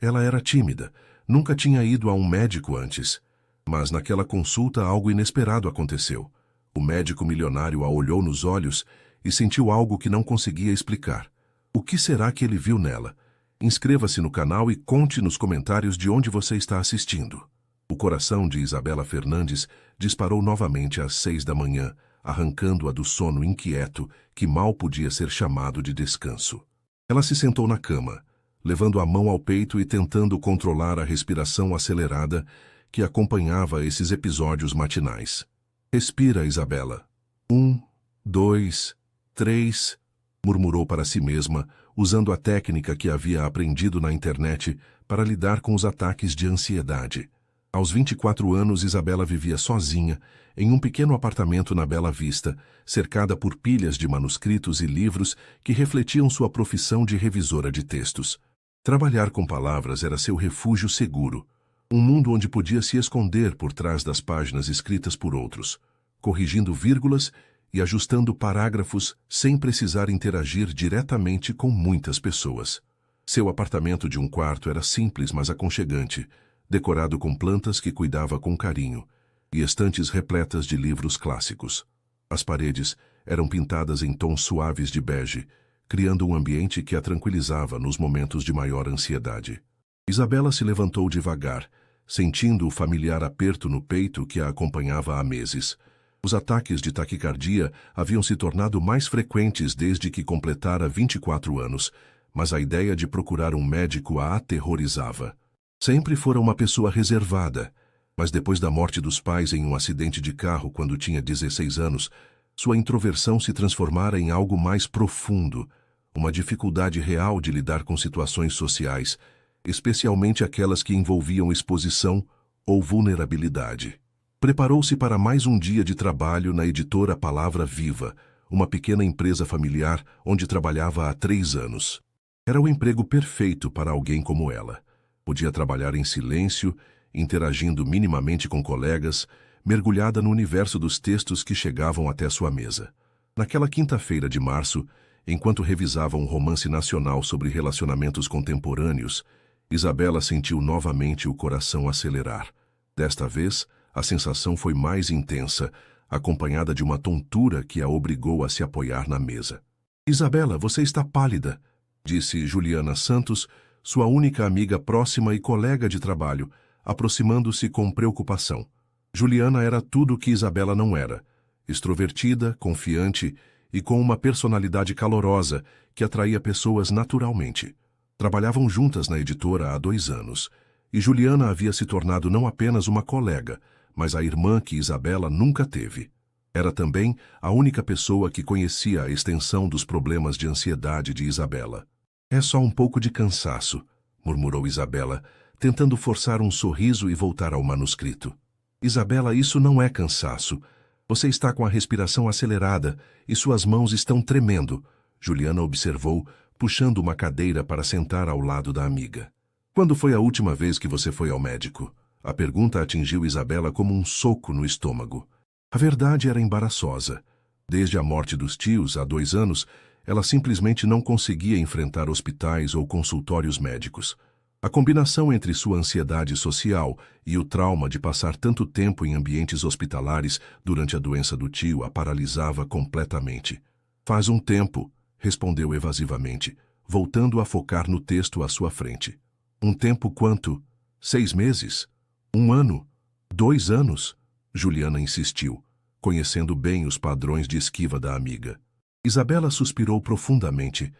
Ela era tímida, nunca tinha ido a um médico antes. Mas naquela consulta algo inesperado aconteceu. O médico milionário a olhou nos olhos e sentiu algo que não conseguia explicar. O que será que ele viu nela? Inscreva-se no canal e conte nos comentários de onde você está assistindo. O coração de Isabela Fernandes disparou novamente às 6 da manhã, arrancando-a do sono inquieto que mal podia ser chamado de descanso. Ela se sentou na cama, levando a mão ao peito e tentando controlar a respiração acelerada que acompanhava esses episódios matinais. Respira, Isabela. 1, 2, 3, murmurou para si mesma, usando a técnica que havia aprendido na internet para lidar com os ataques de ansiedade. Aos 24 anos, Isabela vivia sozinha, em um pequeno apartamento na Bela Vista, cercada por pilhas de manuscritos e livros que refletiam sua profissão de revisora de textos. Trabalhar com palavras era seu refúgio seguro, um mundo onde podia se esconder por trás das páginas escritas por outros, corrigindo vírgulas e ajustando parágrafos sem precisar interagir diretamente com muitas pessoas. Seu apartamento de um quarto era simples, mas aconchegante, decorado com plantas que cuidava com carinho, e estantes repletas de livros clássicos. As paredes eram pintadas em tons suaves de bege, criando um ambiente que a tranquilizava nos momentos de maior ansiedade. Isabela se levantou devagar, sentindo o familiar aperto no peito que a acompanhava há meses. Os ataques de taquicardia haviam se tornado mais frequentes desde que completara 24 anos, mas a ideia de procurar um médico a aterrorizava. Sempre fora uma pessoa reservada, mas depois da morte dos pais em um acidente de carro quando tinha 16 anos, sua introversão se transformara em algo mais profundo, uma dificuldade real de lidar com situações sociais, especialmente aquelas que envolviam exposição ou vulnerabilidade. Preparou-se para mais um dia de trabalho na editora Palavra Viva, uma pequena empresa familiar onde trabalhava há 3 anos. Era o emprego perfeito para alguém como ela. Podia trabalhar em silêncio, interagindo minimamente com colegas, mergulhada no universo dos textos que chegavam até sua mesa. Naquela quinta-feira de março, enquanto revisava um romance nacional sobre relacionamentos contemporâneos, Isabela sentiu novamente o coração acelerar. Desta vez, a sensação foi mais intensa, acompanhada de uma tontura que a obrigou a se apoiar na mesa. "Isabela, você está pálida", disse Juliana Santos, sua única amiga próxima e colega de trabalho, aproximando-se com preocupação. Juliana era tudo o que Isabela não era: extrovertida, confiante e com uma personalidade calorosa que atraía pessoas naturalmente. Trabalhavam juntas na editora há 2 anos, e Juliana havia se tornado não apenas uma colega, mas a irmã que Isabela nunca teve. Era também a única pessoa que conhecia a extensão dos problemas de ansiedade de Isabela. "É só um pouco de cansaço", murmurou Isabela, tentando forçar um sorriso e voltar ao manuscrito. "Isabela, isso não é cansaço. Você está com a respiração acelerada e suas mãos estão tremendo", Juliana observou, puxando uma cadeira para sentar ao lado da amiga. "Quando foi a última vez que você foi ao médico?" A pergunta atingiu Isabela como um soco no estômago. A verdade era embaraçosa. Desde a morte dos tios, há 2 anos, ela simplesmente não conseguia enfrentar hospitais ou consultórios médicos. A combinação entre sua ansiedade social e o trauma de passar tanto tempo em ambientes hospitalares durante a doença do tio a paralisava completamente. "Faz um tempo", respondeu evasivamente, voltando a focar no texto à sua frente. "Um tempo quanto? 6 meses? 1 ano? 2 anos?" Juliana insistiu, conhecendo bem os padrões de esquiva da amiga. Isabela suspirou profundamente.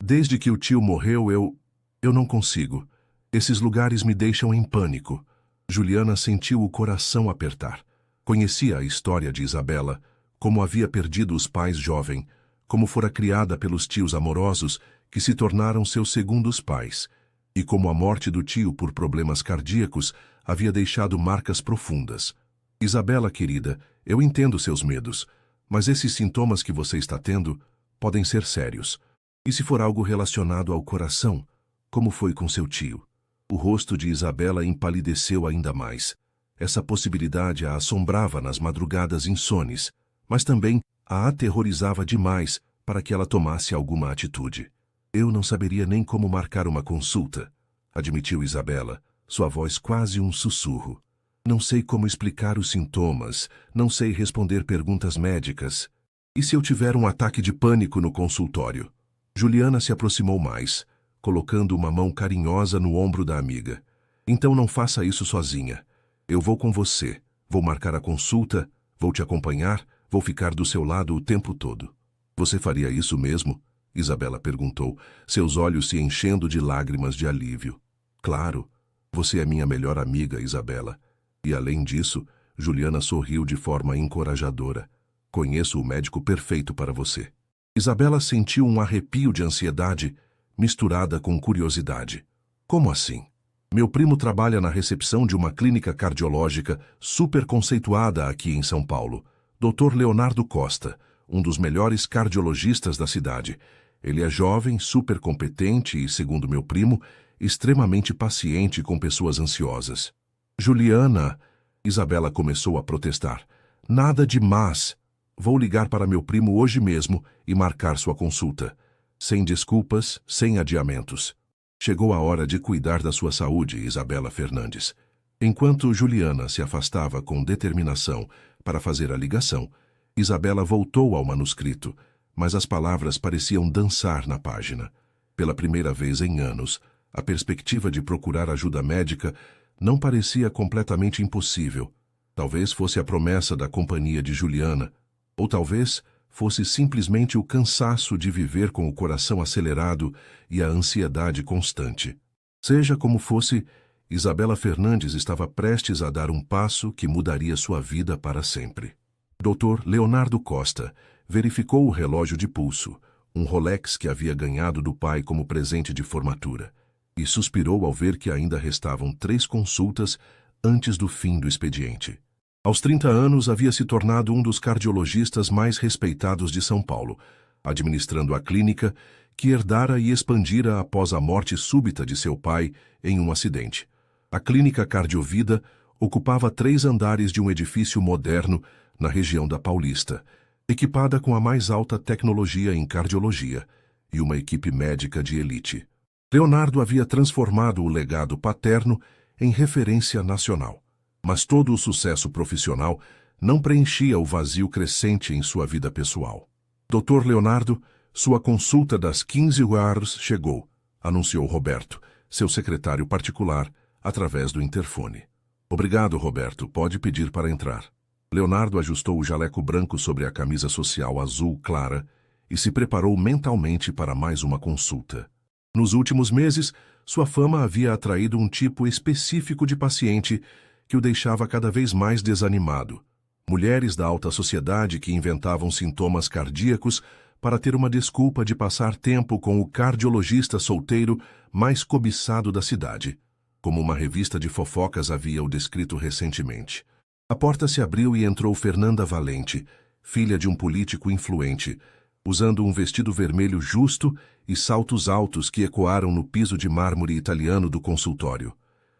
"Desde que o tio morreu, eu não consigo. Esses lugares me deixam em pânico." Juliana sentiu o coração apertar. Conhecia a história de Isabela, como havia perdido os pais jovem, como fora criada pelos tios amorosos que se tornaram seus segundos pais, e como a morte do tio por problemas cardíacos havia deixado marcas profundas. "Isabela, querida, eu entendo seus medos, mas esses sintomas que você está tendo podem ser sérios. E se for algo relacionado ao coração, como foi com seu tio?" O rosto de Isabela empalideceu ainda mais. Essa possibilidade a assombrava nas madrugadas insones, mas também a aterrorizava demais para que ela tomasse alguma atitude. "Eu não saberia nem como marcar uma consulta." admitiu Isabela, sua voz quase um sussurro. Não sei como explicar os sintomas, não sei responder perguntas médicas. E se eu tiver um ataque de pânico no consultório? Juliana se aproximou mais, colocando uma mão carinhosa no ombro da amiga. Então não faça isso sozinha. Eu vou com você, vou marcar a consulta, vou te acompanhar, vou ficar do seu lado o tempo todo. Você faria isso mesmo? Isabela perguntou, seus olhos se enchendo de lágrimas de alívio. Claro, você é minha melhor amiga, Isabela. E além disso, Juliana sorriu de forma encorajadora. Conheço o médico perfeito para você. Isabela sentiu um arrepio de ansiedade, misturada com curiosidade. Como assim? Meu primo trabalha na recepção de uma clínica cardiológica super conceituada aqui em São Paulo. Dr. Leonardo Costa, um dos melhores cardiologistas da cidade. Ele é jovem, super competente e, segundo meu primo, extremamente paciente com pessoas ansiosas. Juliana, Isabela começou a protestar. Nada de mas. Vou ligar para meu primo hoje mesmo e marcar sua consulta. Sem desculpas, sem adiamentos. Chegou a hora de cuidar da sua saúde, Isabela Fernandes. Enquanto Juliana se afastava com determinação para fazer a ligação, Isabela voltou ao manuscrito, mas as palavras pareciam dançar na página. Pela primeira vez em anos, a perspectiva de procurar ajuda médica não parecia completamente impossível. Talvez fosse a promessa da companhia de Juliana, ou talvez fosse simplesmente o cansaço de viver com o coração acelerado e a ansiedade constante. Seja como fosse, Isabela Fernandes estava prestes a dar um passo que mudaria sua vida para sempre. Dr. Leonardo Costa verificou o relógio de pulso, um Rolex que havia ganhado do pai como presente de formatura, e suspirou ao ver que ainda restavam 3 consultas antes do fim do expediente. Aos 30 anos, havia se tornado um dos cardiologistas mais respeitados de São Paulo, administrando a clínica que herdara e expandira após a morte súbita de seu pai em um acidente. A clínica Cardiovida ocupava 3 andares de um edifício moderno na região da Paulista, equipada com a mais alta tecnologia em cardiologia e uma equipe médica de elite. Leonardo havia transformado o legado paterno em referência nacional. Mas todo o sucesso profissional não preenchia o vazio crescente em sua vida pessoal. Dr. Leonardo, sua consulta das 15 horas chegou, anunciou Roberto, seu secretário particular, através do interfone. Obrigado, Roberto, pode pedir para entrar. Leonardo ajustou o jaleco branco sobre a camisa social azul clara e se preparou mentalmente para mais uma consulta. Nos últimos meses, sua fama havia atraído um tipo específico de paciente que o deixava cada vez mais desanimado. Mulheres da alta sociedade que inventavam sintomas cardíacos para ter uma desculpa de passar tempo com o cardiologista solteiro mais cobiçado da cidade, como uma revista de fofocas havia o descrito recentemente. A porta se abriu e entrou Fernanda Valente, filha de um político influente, usando um vestido vermelho justo e saltos altos que ecoaram no piso de mármore italiano do consultório.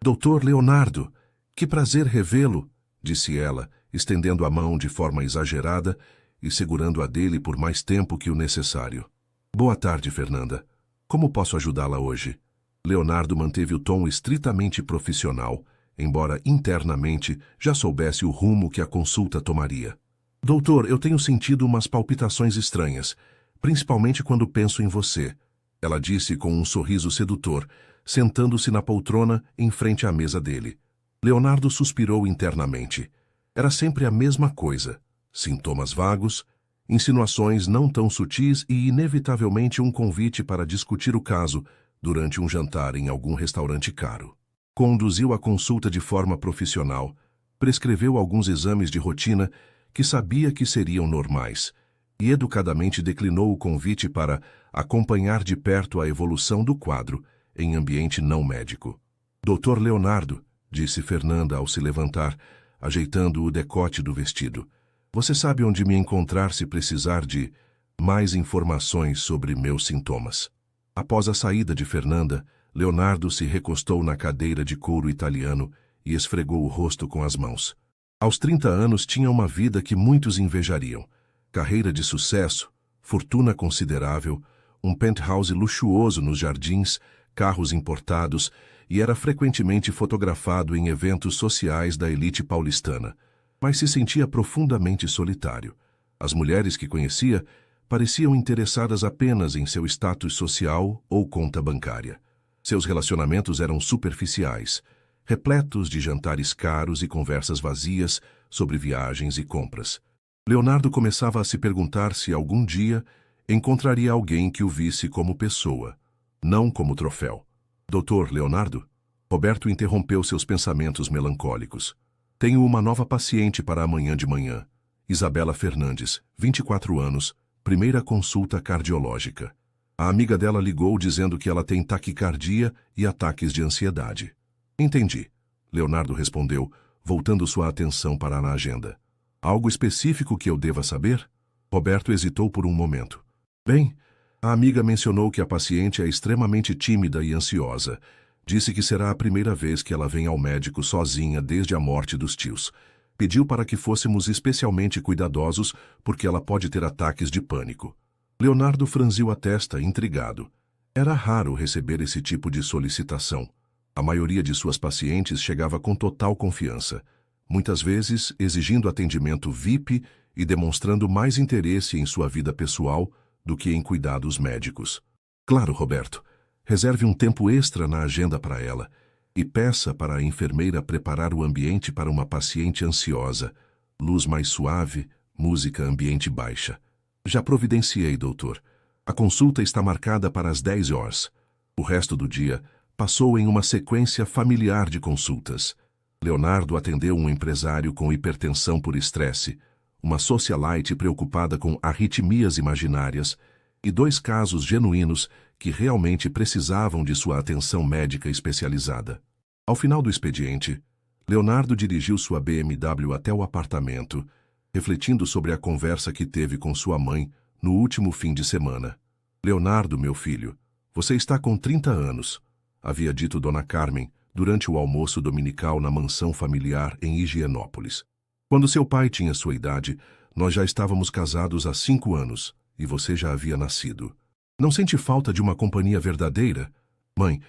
Doutor Leonardo, que prazer revê-lo, disse ela, estendendo a mão de forma exagerada e segurando a dele por mais tempo que o necessário. Boa tarde, Fernanda. Como posso ajudá-la hoje? Leonardo manteve o tom estritamente profissional, embora internamente já soubesse o rumo que a consulta tomaria. Doutor, eu tenho sentido umas palpitações estranhas, principalmente quando penso em você, ela disse com um sorriso sedutor, sentando-se na poltrona em frente à mesa dele. Leonardo suspirou internamente. Era sempre a mesma coisa. Sintomas vagos, insinuações não tão sutis e, inevitavelmente, um convite para discutir o caso durante um jantar em algum restaurante caro. Conduziu a consulta de forma profissional, prescreveu alguns exames de rotina que sabia que seriam normais e educadamente declinou o convite para acompanhar de perto a evolução do quadro em ambiente não médico. Doutor Leonardo, disse Fernanda ao se levantar, ajeitando o decote do vestido. Você sabe onde me encontrar se precisar de mais informações sobre meus sintomas. Após a saída de Fernanda, Leonardo se recostou na cadeira de couro italiano e esfregou o rosto com as mãos. Aos 30 anos tinha uma vida que muitos invejariam. Carreira de sucesso, fortuna considerável, um penthouse luxuoso nos jardins, carros importados e era frequentemente fotografado em eventos sociais da elite paulistana, mas se sentia profundamente solitário. As mulheres que conhecia pareciam interessadas apenas em seu status social ou conta bancária. Seus relacionamentos eram superficiais, repletos de jantares caros e conversas vazias sobre viagens e compras. Leonardo começava a se perguntar se algum dia encontraria alguém que o visse como pessoa, não como troféu. Doutor Leonardo? Roberto interrompeu seus pensamentos melancólicos. Tenho uma nova paciente para amanhã de manhã. Isabela Fernandes, 24 anos, primeira consulta cardiológica. A amiga dela ligou dizendo que ela tem taquicardia e ataques de ansiedade. Entendi, Leonardo respondeu, voltando sua atenção para a agenda. Algo específico que eu deva saber? Roberto hesitou por um momento. Bem, a amiga mencionou que a paciente é extremamente tímida e ansiosa. Disse que será a primeira vez que ela vem ao médico sozinha desde a morte dos tios. Pediu para que fôssemos especialmente cuidadosos porque ela pode ter ataques de pânico. Leonardo franziu a testa, intrigado. Era raro receber esse tipo de solicitação. A maioria de suas pacientes chegava com total confiança, muitas vezes exigindo atendimento VIP e demonstrando mais interesse em sua vida pessoal do que em cuidados médicos. Claro, Roberto. Reserve um tempo extra na agenda para ela e peça para a enfermeira preparar o ambiente para uma paciente ansiosa. Luz mais suave, música ambiente baixa. Já providenciei, doutor. A consulta está marcada para as 10 horas. O resto do dia passou em uma sequência familiar de consultas. Leonardo atendeu um empresário com hipertensão por estresse, uma socialite preocupada com arritmias imaginárias e 2 casos genuínos que realmente precisavam de sua atenção médica especializada. Ao final do expediente, Leonardo dirigiu sua BMW até o apartamento, refletindo sobre a conversa que teve com sua mãe no último fim de semana. Leonardo, meu filho, você está com 30 anos, havia dito Dona Carmen durante o almoço dominical na mansão familiar em Higienópolis. Quando seu pai tinha sua idade, nós já estávamos casados há 5 anos e você já havia nascido. Não sente falta de uma companhia verdadeira? Mãe,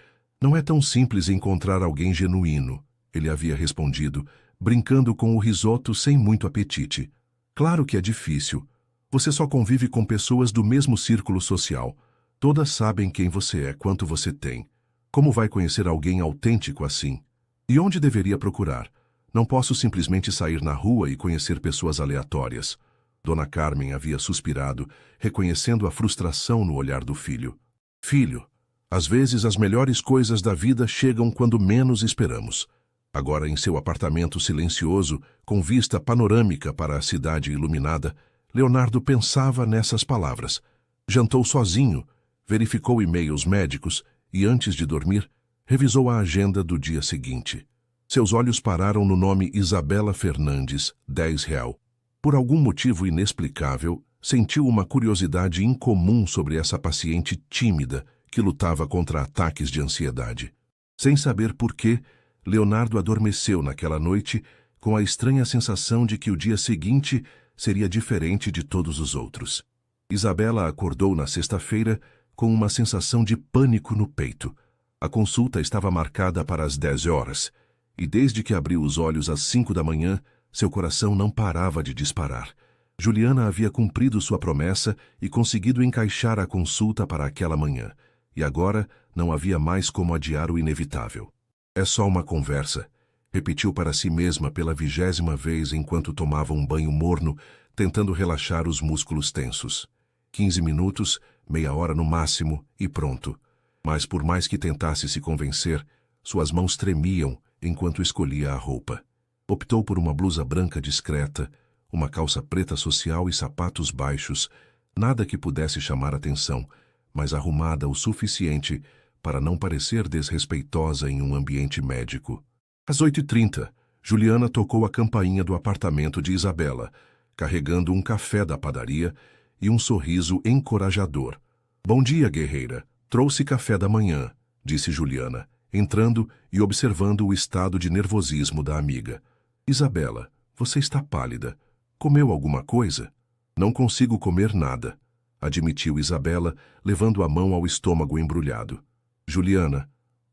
não é tão simples encontrar alguém genuíno, ele havia respondido, brincando com o risoto sem muito apetite. Claro que é difícil. Você só convive com pessoas do mesmo círculo social. Todas sabem quem você é, quanto você tem. Como vai conhecer alguém autêntico assim? E onde deveria procurar? Não posso simplesmente sair na rua e conhecer pessoas aleatórias. Dona Carmen havia suspirado, reconhecendo a frustração no olhar do filho. Filho, às vezes as melhores coisas da vida chegam quando menos esperamos. Agora em seu apartamento silencioso, com vista panorâmica para a cidade iluminada, Leonardo pensava nessas palavras. Jantou sozinho, verificou e-mails médicos e, antes de dormir, revisou a agenda do dia seguinte. Seus olhos pararam no nome Isabela Fernandes, 10 real. Por algum motivo inexplicável, sentiu uma curiosidade incomum sobre essa paciente tímida que lutava contra ataques de ansiedade. Sem saber por quê, Leonardo adormeceu naquela noite com a estranha sensação de que o dia seguinte seria diferente de todos os outros. Isabela acordou na sexta-feira com uma sensação de pânico no peito. A consulta estava marcada para as 10 horas, e desde que abriu os olhos às 5 da manhã, seu coração não parava de disparar. Juliana havia cumprido sua promessa e conseguido encaixar a consulta para aquela manhã, e agora não havia mais como adiar o inevitável. É só uma conversa, repetiu para si mesma pela 20ª vez enquanto tomava um banho morno, tentando relaxar os músculos tensos. 15 minutos, meia hora no máximo, e pronto. Mas por mais que tentasse se convencer, suas mãos tremiam enquanto escolhia a roupa. Optou por uma blusa branca discreta, uma calça preta social e sapatos baixos, nada que pudesse chamar atenção, mas arrumada o suficiente para não parecer desrespeitosa em um ambiente médico. Às 8h30, Juliana tocou a campainha do apartamento de Isabela, carregando um café da padaria e um sorriso encorajador. Bom dia, guerreira. Trouxe café da manhã, disse Juliana, entrando e observando o estado de nervosismo da amiga. Isabela, você está pálida. Comeu alguma coisa? Não consigo comer nada, admitiu Isabela, levando a mão ao estômago embrulhado. Juliana,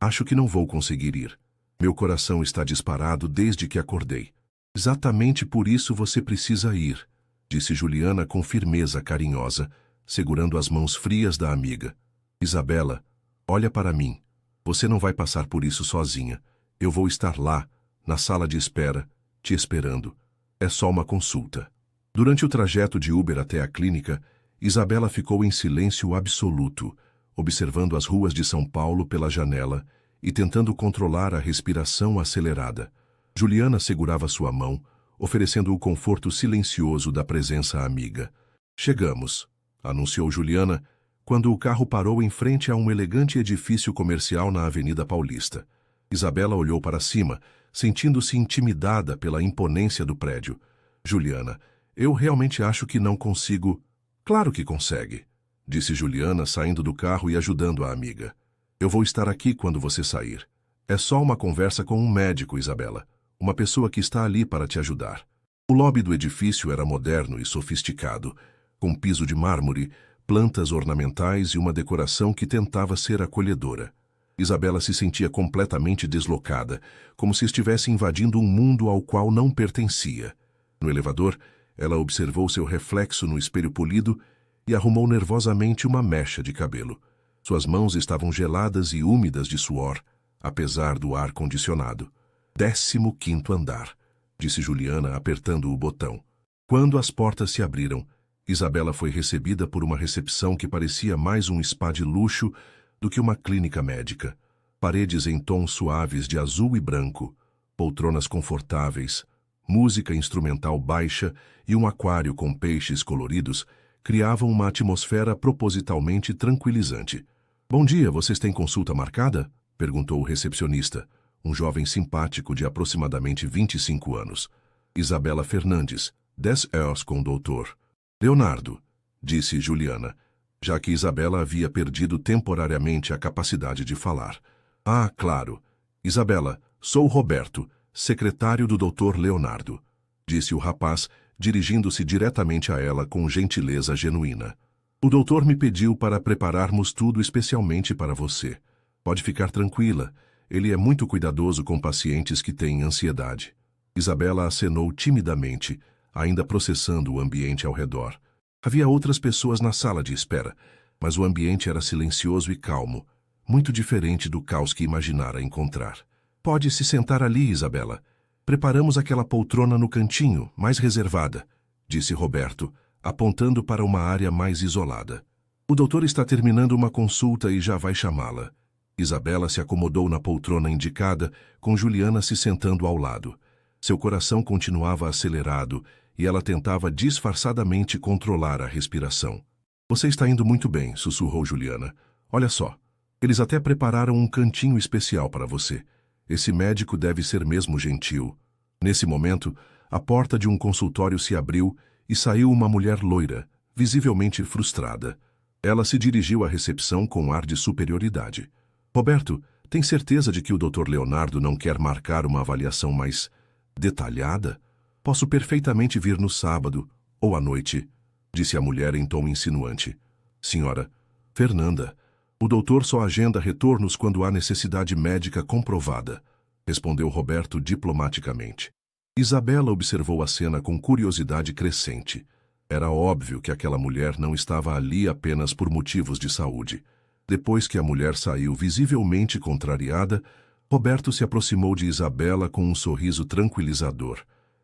Acho que não vou conseguir ir. Meu coração está disparado desde que acordei. Exatamente por isso você precisa ir, disse Juliana com firmeza carinhosa, segurando as mãos frias da amiga. Isabela, olha para mim. Você não vai passar por isso sozinha. Eu vou estar lá, na sala de espera, te esperando. É só uma consulta. Durante o trajeto de Uber até a clínica, Isabela ficou em silêncio absoluto, observando as ruas de São Paulo pela janela e tentando controlar a respiração acelerada. Juliana segurava sua mão, oferecendo o conforto silencioso da presença amiga. Chegamos, anunciou Juliana, quando o carro parou em frente a um elegante edifício comercial na Avenida Paulista. Isabela olhou para cima, sentindo-se intimidada pela imponência do prédio. Juliana, eu realmente acho que não consigo... Claro que consegue, disse Juliana, saindo do carro e ajudando a amiga. Eu vou estar aqui quando você sair. É só uma conversa com um médico, Isabela. Uma pessoa que está ali para te ajudar. O lobby do edifício era moderno e sofisticado, com piso de mármore, plantas ornamentais e uma decoração que tentava ser acolhedora. Isabela se sentia completamente deslocada, como se estivesse invadindo um mundo ao qual não pertencia. No elevador, ela observou seu reflexo no espelho polido e arrumou nervosamente uma mecha de cabelo. Suas mãos estavam geladas e úmidas de suor, apesar do ar-condicionado. 15º andar, disse Juliana, apertando o botão. Quando as portas se abriram, Isabela foi recebida por uma recepção que parecia mais um spa de luxo do que uma clínica médica. Paredes em tons suaves de azul e branco, poltronas confortáveis, música instrumental baixa e um aquário com peixes coloridos criavam uma atmosfera propositalmente tranquilizante. Bom dia, vocês têm consulta marcada? Perguntou o recepcionista, um jovem simpático de aproximadamente 25 anos. Isabela Fernandes, 10 horas com o doutor Leonardo, disse Juliana, já que Isabela havia perdido temporariamente a capacidade de falar. Ah, claro. Isabela, sou Roberto, secretário do doutor Leonardo, disse o rapaz, dirigindo-se diretamente a ela com gentileza genuína. O doutor me pediu para prepararmos tudo especialmente para você. Pode ficar tranquila, ele é muito cuidadoso com pacientes que têm ansiedade. Isabela acenou timidamente, ainda processando o ambiente ao redor. Havia outras pessoas na sala de espera, mas o ambiente era silencioso e calmo, muito diferente do caos que imaginara encontrar. Pode se sentar ali, Isabela. Preparamos aquela poltrona no cantinho, mais reservada, disse Roberto, apontando para uma área mais isolada. O doutor está terminando uma consulta e já vai chamá-la. Isabela se acomodou na poltrona indicada, com Juliana se sentando ao lado. Seu coração continuava acelerado e ela tentava disfarçadamente controlar a respiração. Você está indo muito bem, sussurrou Juliana. Olha só, eles até prepararam um cantinho especial para você. Esse médico deve ser mesmo gentil. Nesse momento, a porta de um consultório se abriu e saiu uma mulher loira, visivelmente frustrada. Ela se dirigiu à recepção com ar de superioridade. Roberto, tem certeza de que o Dr. Leonardo não quer marcar uma avaliação mais detalhada? Posso perfeitamente vir no sábado ou à noite, disse a mulher em tom insinuante. Senhora Fernanda, o doutor só agenda retornos quando há necessidade médica comprovada, respondeu Roberto diplomaticamente. Isabela observou a cena com curiosidade crescente. Era óbvio que aquela mulher não estava ali apenas por motivos de saúde. Depois que a mulher saiu visivelmente contrariada, Roberto se aproximou de Isabela com um sorriso tranquilizador.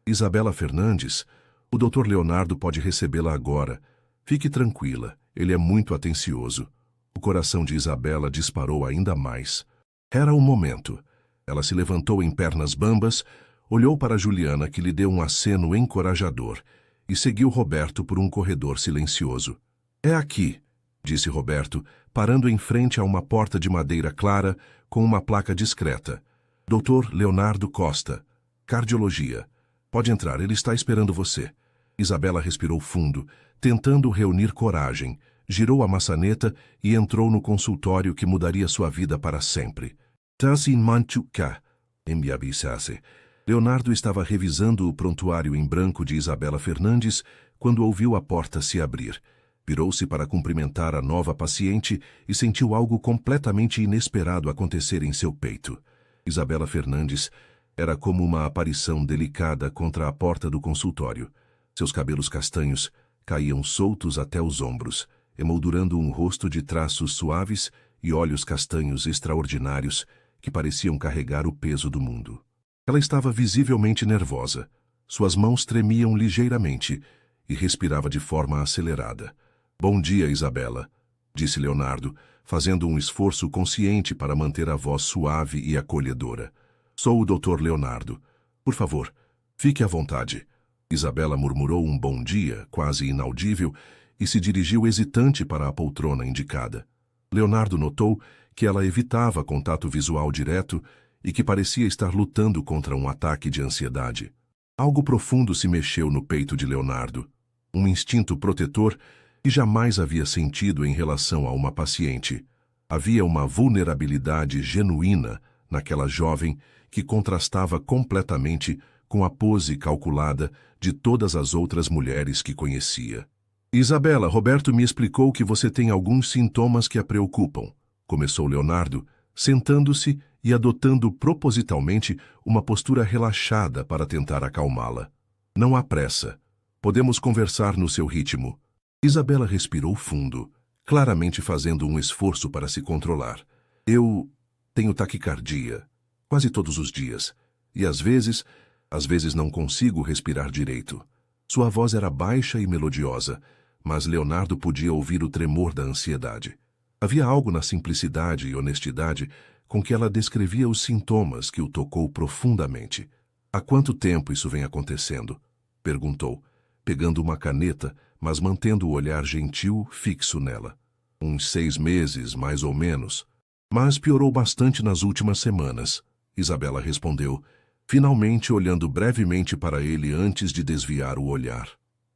Isabela Fernandes, o Dr. Leonardo pode recebê-la agora. Fique tranquila, ele é muito atencioso. O coração de Isabela disparou ainda mais. Era o momento. Ela se levantou em pernas bambas, olhou para Juliana, que lhe deu um aceno encorajador, e seguiu Roberto por um corredor silencioso. É aqui, disse Roberto, parando em frente a uma porta de madeira clara com uma placa discreta. Dr. Leonardo Costa, cardiologia. Pode entrar, ele está esperando você. Isabela respirou fundo, tentando reunir coragem, girou a maçaneta e entrou no consultório que mudaria sua vida para sempre. Tassin Manchuka, embiabiçasse. Leonardo estava revisando o prontuário em branco de Isabela Fernandes quando ouviu a porta se abrir. Virou-se para cumprimentar a nova paciente e sentiu algo completamente inesperado acontecer em seu peito. Isabela Fernandes era como uma aparição delicada contra a porta do consultório. Seus cabelos castanhos caíam soltos até os ombros, emoldurando um rosto de traços suaves e olhos castanhos extraordinários que pareciam carregar o peso do mundo. Ela estava visivelmente nervosa. Suas mãos tremiam ligeiramente e respirava de forma acelerada. "Bom dia, Isabela", disse Leonardo, fazendo um esforço consciente para manter a voz suave e acolhedora. "Sou o Dr. Leonardo. Por favor, fique à vontade." Isabela murmurou um bom dia, quase inaudível, e se dirigiu hesitante para a poltrona indicada. Leonardo notou que ela evitava contato visual direto e que parecia estar lutando contra um ataque de ansiedade. Algo profundo se mexeu no peito de Leonardo, um instinto protetor que jamais havia sentido em relação a uma paciente. Havia uma vulnerabilidade genuína naquela jovem que contrastava completamente com a pose calculada de todas as outras mulheres que conhecia. "Isabela, Roberto me explicou que você tem alguns sintomas que a preocupam", começou Leonardo, sentando-se e adotando propositalmente uma postura relaxada para tentar acalmá-la. "Não há pressa. Podemos conversar no seu ritmo." Isabela respirou fundo, claramente fazendo um esforço para se controlar. "Eu tenho taquicardia, quase todos os dias, e às vezes não consigo respirar direito." Sua voz era baixa e melodiosa, mas Leonardo podia ouvir o tremor da ansiedade. Havia algo na simplicidade e honestidade com que ela descrevia os sintomas que o tocou profundamente. "Há quanto tempo isso vem acontecendo?" perguntou, pegando uma caneta, mas mantendo o olhar gentil fixo nela. "Uns 6 meses, mais ou menos. Mas piorou bastante nas últimas semanas", Isabela respondeu, finalmente olhando brevemente para ele antes de desviar o olhar.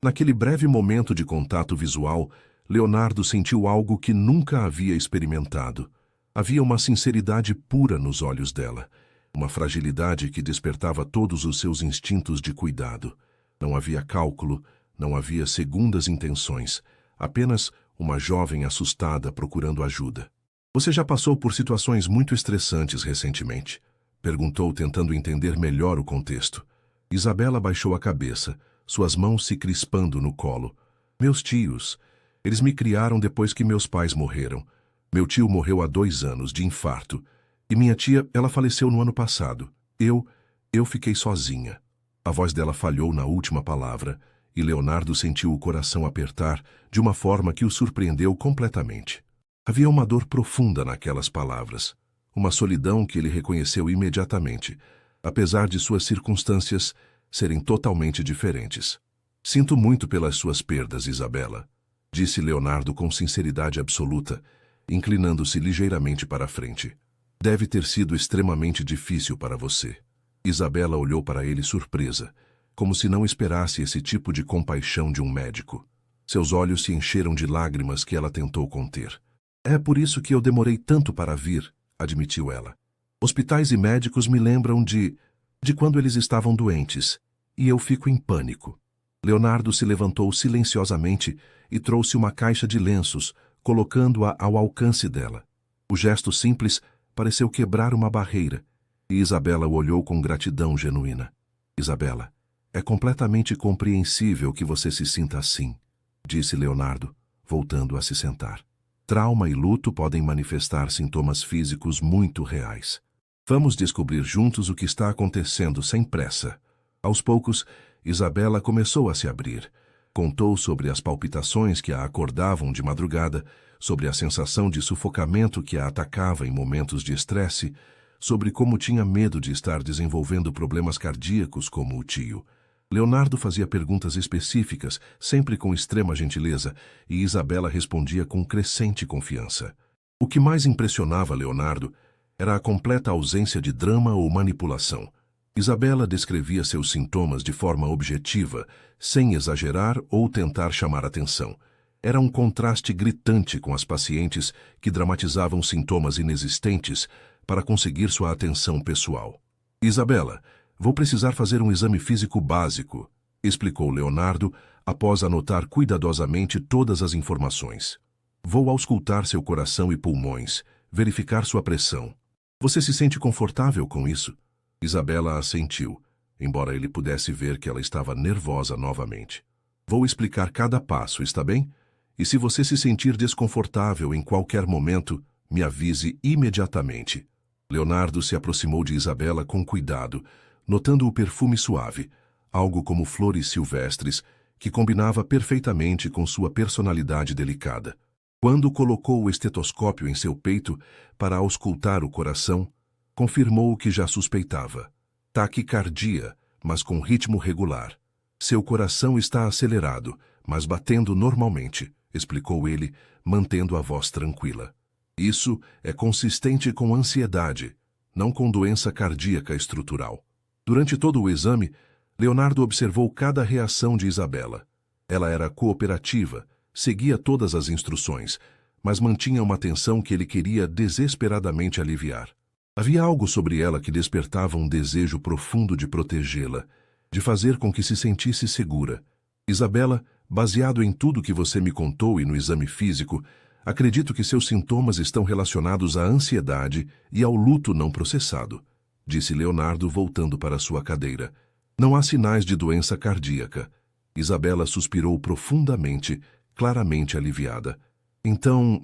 Naquele breve momento de contato visual, Leonardo sentiu algo que nunca havia experimentado. Havia uma sinceridade pura nos olhos dela, uma fragilidade que despertava todos os seus instintos de cuidado. Não havia cálculo, não havia segundas intenções, apenas uma jovem assustada procurando ajuda. "Você já passou por situações muito estressantes recentemente?" perguntou, tentando entender melhor o contexto. Isabela baixou a cabeça, suas mãos se crispando no colo. "Meus tios. Eles me criaram depois que meus pais morreram. Meu tio morreu há 2 anos, de infarto. E minha tia, ela faleceu no ano passado. Eu fiquei sozinha." A voz dela falhou na última palavra, e Leonardo sentiu o coração apertar de uma forma que o surpreendeu completamente. Havia uma dor profunda naquelas palavras, uma solidão que ele reconheceu imediatamente, apesar de suas circunstâncias serem totalmente diferentes. "Sinto muito pelas suas perdas, Isabela", disse Leonardo com sinceridade absoluta, inclinando-se ligeiramente para a frente. "Deve ter sido extremamente difícil para você." Isabela olhou para ele surpresa, como se não esperasse esse tipo de compaixão de um médico. Seus olhos se encheram de lágrimas que ela tentou conter. "É por isso que eu demorei tanto para vir", admitiu ela. "Hospitais e médicos me lembram de quando eles estavam doentes, e eu fico em pânico." Leonardo se levantou silenciosamente e trouxe uma caixa de lenços, colocando-a ao alcance dela. O gesto simples pareceu quebrar uma barreira, e Isabela o olhou com gratidão genuína. "Isabela, é completamente compreensível que você se sinta assim", disse Leonardo, voltando a se sentar. "Trauma e luto podem manifestar sintomas físicos muito reais. Vamos descobrir juntos o que está acontecendo sem pressa." Aos poucos, Isabela começou a se abrir. Contou sobre as palpitações que a acordavam de madrugada, sobre a sensação de sufocamento que a atacava em momentos de estresse, sobre como tinha medo de estar desenvolvendo problemas cardíacos como o tio. Leonardo fazia perguntas específicas, sempre com extrema gentileza, e Isabela respondia com crescente confiança. O que mais impressionava Leonardo era a completa ausência de drama ou manipulação. Isabela descrevia seus sintomas de forma objetiva, sem exagerar ou tentar chamar atenção. Era um contraste gritante com as pacientes que dramatizavam sintomas inexistentes para conseguir sua atenção pessoal. "Isabela, vou precisar fazer um exame físico básico", explicou Leonardo, após anotar cuidadosamente todas as informações. Vou auscultar seu coração e pulmões, verificar sua pressão. Você se sente confortável com isso? Isabela assentiu, embora ele pudesse ver que ela estava nervosa novamente. Vou explicar cada passo, está bem? E se você se sentir desconfortável em qualquer momento, me avise imediatamente. Leonardo se aproximou de Isabela com cuidado, notando o perfume suave, algo como flores silvestres, que combinava perfeitamente com sua personalidade delicada. Quando colocou o estetoscópio em seu peito para auscultar o coração, confirmou o que já suspeitava. Taquicardia, mas com ritmo regular. Seu coração está acelerado, mas batendo normalmente, explicou ele, mantendo a voz tranquila. Isso é consistente com ansiedade, não com doença cardíaca estrutural. Durante todo o exame, Leonardo observou cada reação de Isabela. Ela era cooperativa, seguia todas as instruções, mas mantinha uma tensão que ele queria desesperadamente aliviar. Havia algo sobre ela que despertava um desejo profundo de protegê-la, de fazer com que se sentisse segura. Isabela, baseado em tudo que você me contou e no exame físico, acredito que seus sintomas estão relacionados à ansiedade e ao luto não processado, disse Leonardo voltando para sua cadeira. Não há sinais de doença cardíaca. Isabela suspirou profundamente, claramente aliviada. Então,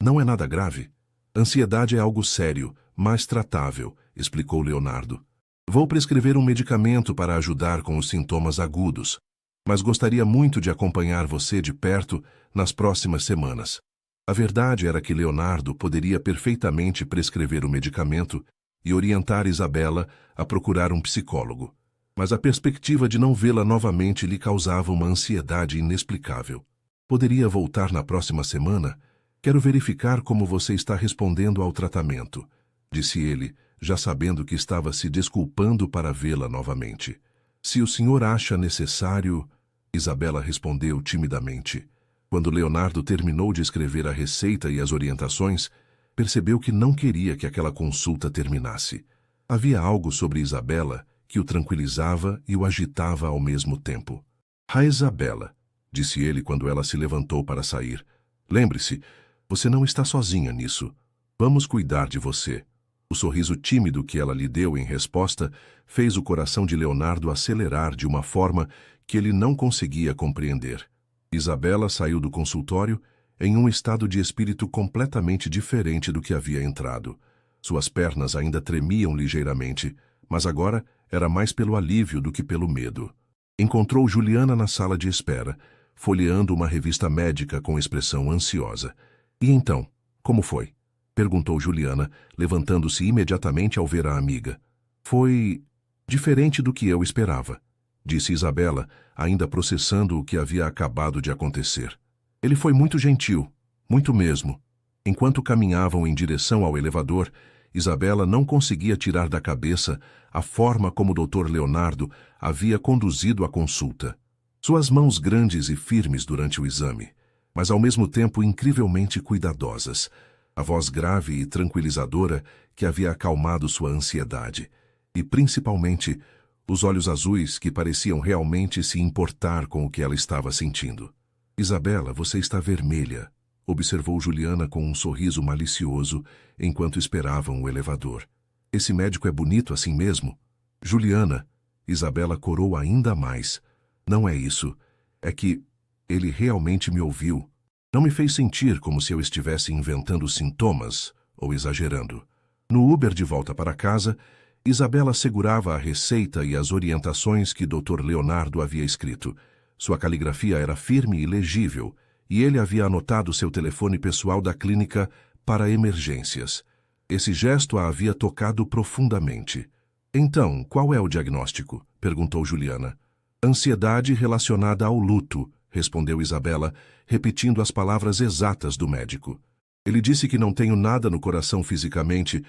não é nada grave? Ansiedade é algo sério, mas tratável, explicou Leonardo. Vou prescrever um medicamento para ajudar com os sintomas agudos, mas gostaria muito de acompanhar você de perto nas próximas semanas. A verdade era que Leonardo poderia perfeitamente prescrever o medicamento e orientar Isabela a procurar um psicólogo, mas a perspectiva de não vê-la novamente lhe causava uma ansiedade inexplicável. Poderia voltar na próxima semana? Quero verificar como você está respondendo ao tratamento, disse ele, já sabendo que estava se desculpando para vê-la novamente. Se o senhor acha necessário... Isabela respondeu timidamente. Quando Leonardo terminou de escrever a receita e as orientações, percebeu que não queria que aquela consulta terminasse. Havia algo sobre Isabela que o tranquilizava e o agitava ao mesmo tempo. "Ah, Isabela", disse ele quando ela se levantou para sair. "Lembre-se, você não está sozinha nisso. Vamos cuidar de você." O sorriso tímido que ela lhe deu em resposta fez o coração de Leonardo acelerar de uma forma que ele não conseguia compreender. Isabela saiu do consultório em um estado de espírito completamente diferente do que havia entrado. Suas pernas ainda tremiam ligeiramente, mas agora era mais pelo alívio do que pelo medo. Encontrou Juliana na sala de espera, folheando uma revista médica com expressão ansiosa. "E então, como foi?" perguntou Juliana, levantando-se imediatamente ao ver a amiga. "Foi diferente do que eu esperava", disse Isabela, ainda processando o que havia acabado de acontecer. "Ele foi muito gentil, muito mesmo." Enquanto caminhavam em direção ao elevador, Isabela não conseguia tirar da cabeça a forma como o Dr. Leonardo havia conduzido a consulta. Suas mãos grandes e firmes durante o exame, mas ao mesmo tempo incrivelmente cuidadosas. A voz grave e tranquilizadora que havia acalmado sua ansiedade. E, principalmente, os olhos azuis que pareciam realmente se importar com o que ela estava sentindo. "Isabela, você está vermelha", observou Juliana com um sorriso malicioso enquanto esperavam o elevador. "Esse médico é bonito assim mesmo?" "Juliana", Isabela corou ainda mais. "Não é isso. É que ele realmente me ouviu. Não me fez sentir como se eu estivesse inventando sintomas ou exagerando." No Uber de volta para casa, Isabela segurava a receita e as orientações que Dr. Leonardo havia escrito. Sua caligrafia era firme e legível, e ele havia anotado seu telefone pessoal da clínica para emergências. Esse gesto a havia tocado profundamente. "Então, qual é o diagnóstico?" perguntou Juliana. "Ansiedade relacionada ao luto", respondeu Isabela, repetindo as palavras exatas do médico. "Ele disse que não tenho nada no coração fisicamente,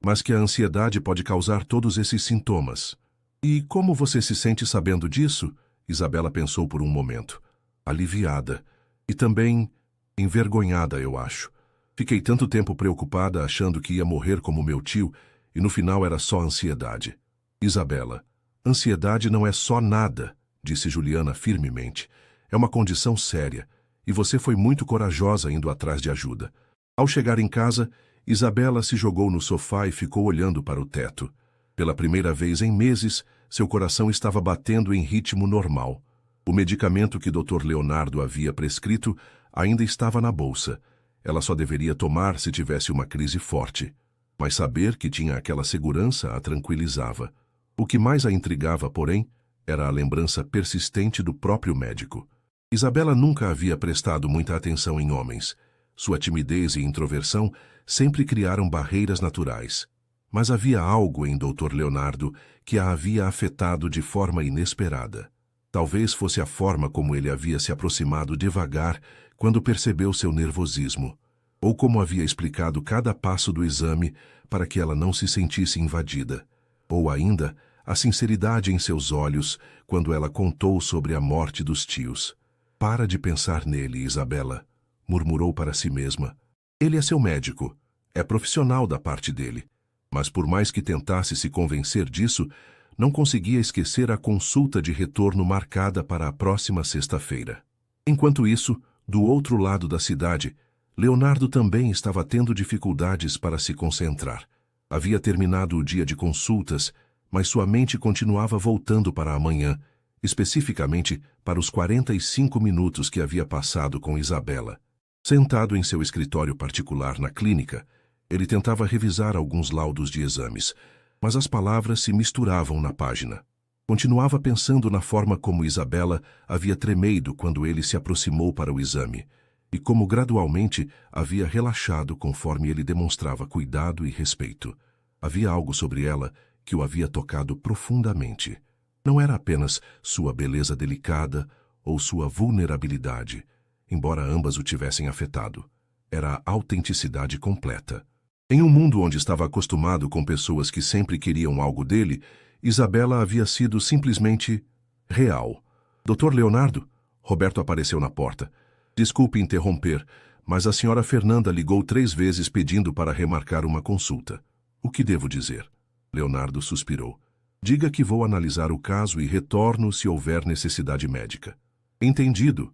mas que a ansiedade pode causar todos esses sintomas." "E como você se sente sabendo disso?" Isabela pensou por um momento. "Aliviada. E também envergonhada, eu acho. Fiquei tanto tempo preocupada achando que ia morrer como meu tio, e no final era só ansiedade." "Isabela, ansiedade não é só nada, disse Juliana firmemente. É uma condição séria, e você foi muito corajosa indo atrás de ajuda. Ao chegar em casa, Isabela se jogou no sofá e ficou olhando para o teto. Pela primeira vez em meses, seu coração estava batendo em ritmo normal. O medicamento que Dr. Leonardo havia prescrito ainda estava na bolsa. Ela só deveria tomar se tivesse uma crise forte. Mas saber que tinha aquela segurança a tranquilizava. O que mais a intrigava, porém, era a lembrança persistente do próprio médico. Isabela nunca havia prestado muita atenção em homens. Sua timidez e introversão sempre criaram barreiras naturais. Mas havia algo em Dr. Leonardo que a havia afetado de forma inesperada. Talvez fosse a forma como ele havia se aproximado devagar quando percebeu seu nervosismo, ou como havia explicado cada passo do exame para que ela não se sentisse invadida, ou ainda a sinceridade em seus olhos quando ela contou sobre a morte dos tios. Para de pensar nele, Isabela, murmurou para si mesma. Ele é seu médico, é profissional da parte dele. Mas por mais que tentasse se convencer disso, não conseguia esquecer a consulta de retorno marcada para a próxima sexta-feira. Enquanto isso, do outro lado da cidade, Leonardo também estava tendo dificuldades para se concentrar. Havia terminado o dia de consultas, mas sua mente continuava voltando para amanhã, especificamente para os 45 minutos que havia passado com Isabela. Sentado em seu escritório particular na clínica, ele tentava revisar alguns laudos de exames, mas as palavras se misturavam na página. Continuava pensando na forma como Isabela havia tremido quando ele se aproximou para o exame, e como gradualmente havia relaxado conforme ele demonstrava cuidado e respeito. Havia algo sobre ela que o havia tocado profundamente. Não era apenas sua beleza delicada ou sua vulnerabilidade, embora ambas o tivessem afetado. Era a autenticidade completa. Em um mundo onde estava acostumado com pessoas que sempre queriam algo dele, Isabela havia sido simplesmente real. Dr. Leonardo? Roberto apareceu na porta. Desculpe interromper, mas a senhora Fernanda ligou 3 vezes pedindo para remarcar uma consulta. O que devo dizer? Leonardo suspirou. Diga que vou analisar o caso e retorno se houver necessidade médica. Entendido.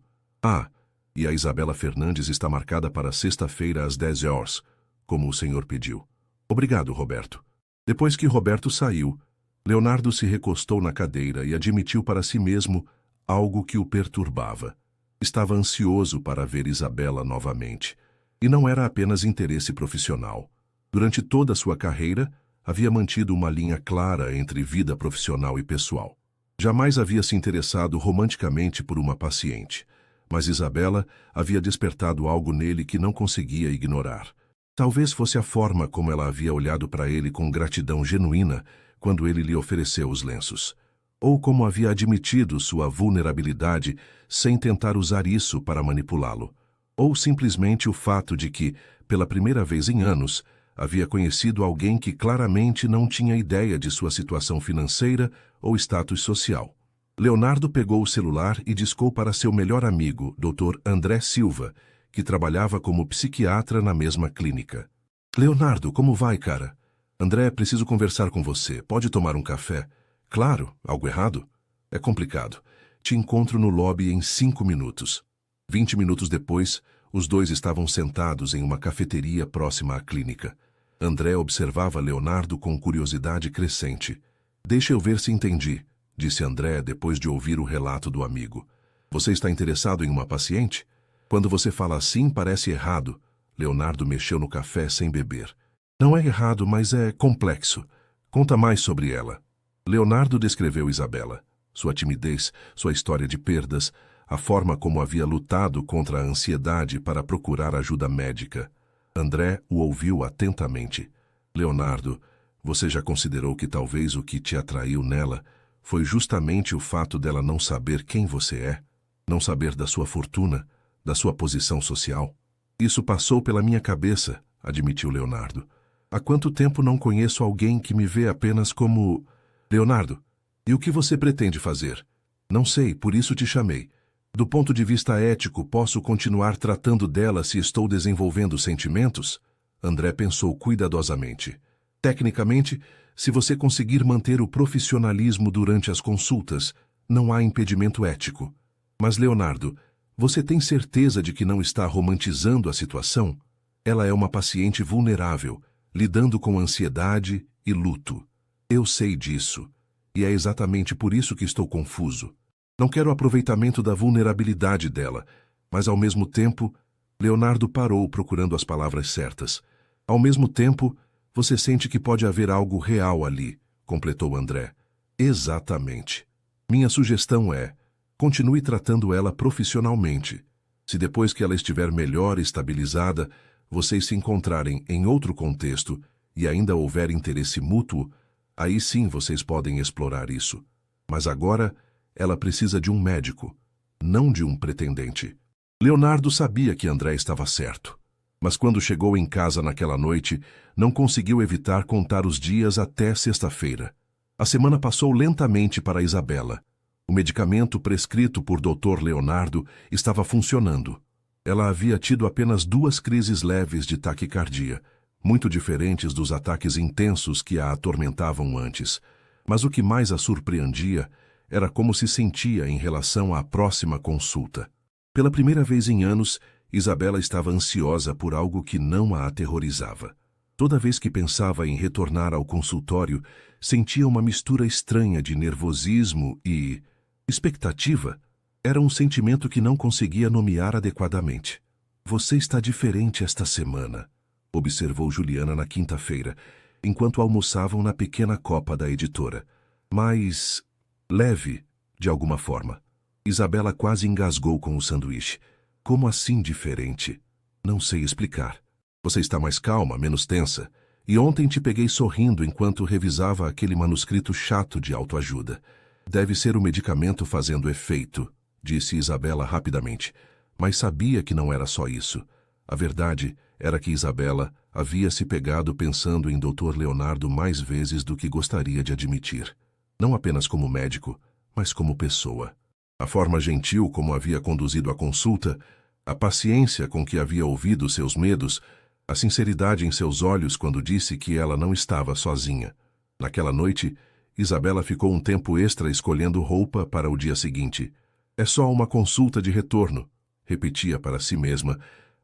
E a Isabela Fernandes está marcada para sexta-feira às 10 horas, como o senhor pediu. Obrigado, Roberto. Depois que Roberto saiu, Leonardo se recostou na cadeira e admitiu para si mesmo algo que o perturbava. Estava ansioso para ver Isabela novamente. E não era apenas interesse profissional. Durante toda a sua carreira, havia mantido uma linha clara entre vida profissional e pessoal. Jamais havia se interessado romanticamente por uma paciente, mas Isabela havia despertado algo nele que não conseguia ignorar. Talvez fosse a forma como ela havia olhado para ele com gratidão genuína quando ele lhe ofereceu os lenços. Ou como havia admitido sua vulnerabilidade sem tentar usar isso para manipulá-lo. Ou simplesmente o fato de que, pela primeira vez em anos, havia conhecido alguém que claramente não tinha ideia de sua situação financeira ou status social. Leonardo pegou o celular e discou para seu melhor amigo, Dr. André Silva, que trabalhava como psiquiatra na mesma clínica. Leonardo, como vai, cara? André, preciso conversar com você. Pode tomar um café? Claro, algo errado? É complicado. Te encontro no lobby em 5 minutos. 20 minutos depois, os dois estavam sentados em uma cafeteria próxima à clínica. André observava Leonardo com curiosidade crescente. Deixa eu ver se entendi, disse André depois de ouvir o relato do amigo. Você está interessado em uma paciente? Quando você fala assim, parece errado. Leonardo mexeu no café sem beber. Não é errado, mas é complexo. Conta mais sobre ela. Leonardo descreveu Isabela, sua timidez, sua história de perdas, a forma como havia lutado contra a ansiedade para procurar ajuda médica. André o ouviu atentamente. Leonardo, você já considerou que talvez o que te atraiu nela foi justamente o fato dela não saber quem você é, não saber da sua fortuna, da sua posição social? Isso passou pela minha cabeça, admitiu Leonardo. Há quanto tempo não conheço alguém que me vê apenas como... Leonardo, e o que você pretende fazer? Não sei, por isso te chamei. Do ponto de vista ético, posso continuar tratando dela se estou desenvolvendo sentimentos? André pensou cuidadosamente. Tecnicamente, se você conseguir manter o profissionalismo durante as consultas, não há impedimento ético. Mas, Leonardo, você tem certeza de que não está romantizando a situação? Ela é uma paciente vulnerável, lidando com ansiedade e luto. Eu sei disso, e é exatamente por isso que estou confuso. Não quero aproveitamento da vulnerabilidade dela, mas ao mesmo tempo, Leonardo parou procurando as palavras certas. Ao mesmo tempo, você sente que pode haver algo real ali, completou André. Exatamente. Minha sugestão é, continue tratando ela profissionalmente. Se depois que ela estiver melhor estabilizada, vocês se encontrarem em outro contexto e ainda houver interesse mútuo, aí sim vocês podem explorar isso. Mas agora, ela precisa de um médico, não de um pretendente. Leonardo sabia que André estava certo, mas quando chegou em casa naquela noite, não conseguiu evitar contar os dias até sexta-feira. A semana passou lentamente para Isabela. O medicamento prescrito por Dr. Leonardo estava funcionando. Ela havia tido apenas 2 crises leves de taquicardia, muito diferentes dos ataques intensos que a atormentavam antes. Mas o que mais a surpreendia era como se sentia em relação à próxima consulta. Pela primeira vez em anos, Isabela estava ansiosa por algo que não a aterrorizava. Toda vez que pensava em retornar ao consultório, sentia uma mistura estranha de nervosismo e expectativa. Era um sentimento que não conseguia nomear adequadamente. Você está diferente esta semana, observou Juliana na quinta-feira, enquanto almoçavam na pequena copa da editora. Mais leve, de alguma forma. Isabela quase engasgou com o sanduíche. Como assim diferente? Não sei explicar. Você está mais calma, menos tensa. E ontem te peguei sorrindo enquanto revisava aquele manuscrito chato de autoajuda. Deve ser o medicamento fazendo efeito, disse Isabela rapidamente. Mas sabia que não era só isso. A verdade era que Isabela havia se pegado pensando em Dr. Leonardo mais vezes do que gostaria de admitir. Não apenas como médico, mas como pessoa. A forma gentil como havia conduzido a consulta, a paciência com que havia ouvido seus medos, a sinceridade em seus olhos quando disse que ela não estava sozinha. Naquela noite, Isabela ficou um tempo extra escolhendo roupa para o dia seguinte. É só uma consulta de retorno, repetia para si mesma,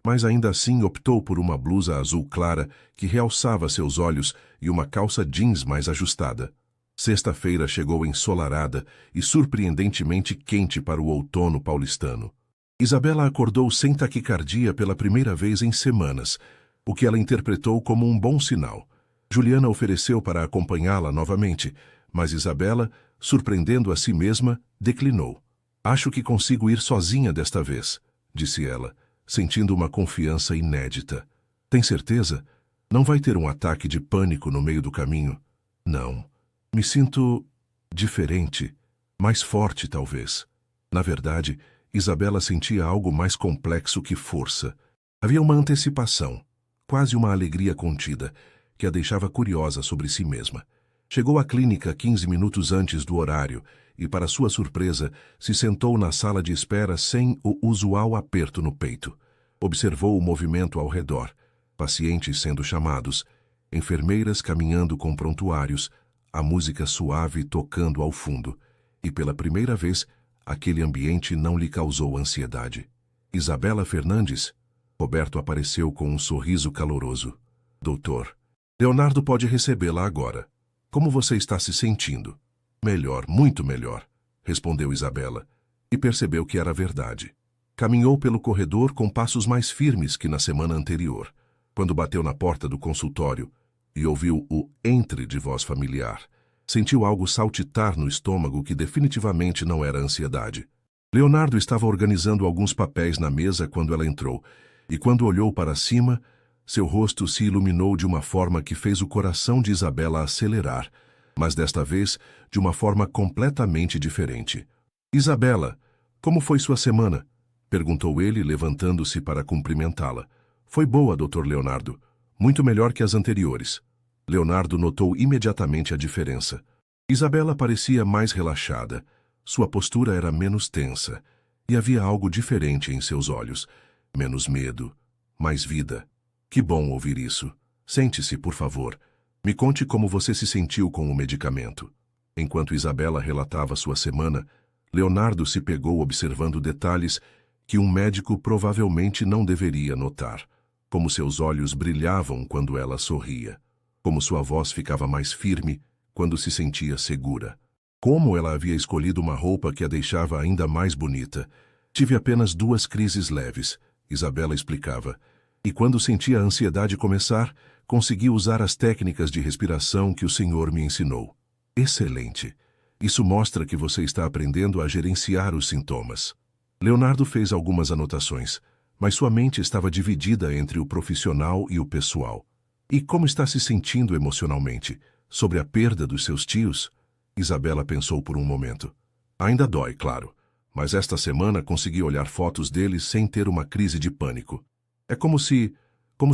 mas ainda assim optou por uma blusa azul clara que realçava seus olhos e uma calça jeans mais ajustada. Sexta-feira chegou ensolarada e surpreendentemente quente para o outono paulistano. Isabela acordou sem taquicardia pela primeira vez em semanas, o que ela interpretou como um bom sinal. Juliana ofereceu para acompanhá-la novamente, mas Isabela, surpreendendo a si mesma, declinou. Acho que consigo ir sozinha desta vez, disse ela, sentindo uma confiança inédita. Tem certeza? Não vai ter um ataque de pânico no meio do caminho? Não. Me sinto diferente, mais forte talvez. Na verdade, Isabela sentia algo mais complexo que força. Havia uma antecipação, quase uma alegria contida, que a deixava curiosa sobre si mesma. Chegou à clínica 15 minutos antes do horário e, para sua surpresa, se sentou na sala de espera sem o usual aperto no peito. Observou o movimento ao redor, pacientes sendo chamados, enfermeiras caminhando com prontuários, a música suave tocando ao fundo, e pela primeira vez, aquele ambiente não lhe causou ansiedade. Isabela Fernandes? Roberto apareceu com um sorriso caloroso. Doutor, Leonardo pode recebê-la agora. Como você está se sentindo? Melhor, muito melhor, respondeu Isabela, e percebeu que era verdade. Caminhou pelo corredor com passos mais firmes que na semana anterior. Quando bateu na porta do consultório, e ouviu o entre de voz familiar. Sentiu algo saltitar no estômago que definitivamente não era ansiedade. Leonardo estava organizando alguns papéis na mesa quando ela entrou, e quando olhou para cima, seu rosto se iluminou de uma forma que fez o coração de Isabela acelerar, mas desta vez de uma forma completamente diferente. Isabela, como foi sua semana? Perguntou ele, levantando-se para cumprimentá-la. Foi boa, Dr. Leonardo. Muito melhor que as anteriores. Leonardo notou imediatamente a diferença. Isabela parecia mais relaxada. Sua postura era menos tensa. E havia algo diferente em seus olhos. Menos medo, mais vida. Que bom ouvir isso. Sente-se, por favor. Me conte como você se sentiu com o medicamento. Enquanto Isabela relatava sua semana, Leonardo se pegou observando detalhes que um médico provavelmente não deveria notar, como seus olhos brilhavam quando ela sorria, como sua voz ficava mais firme quando se sentia segura, como ela havia escolhido uma roupa que a deixava ainda mais bonita. Tive apenas 2 crises leves, Isabela explicava, e quando senti a ansiedade começar, consegui usar as técnicas de respiração que o senhor me ensinou. Excelente! Isso mostra que você está aprendendo a gerenciar os sintomas. Leonardo fez algumas anotações, mas sua mente estava dividida entre o profissional e o pessoal. E como está se sentindo emocionalmente? Sobre a perda dos seus tios? Isabela pensou por um momento. Ainda dói, claro, mas esta semana consegui olhar fotos deles sem ter uma crise de pânico. É como se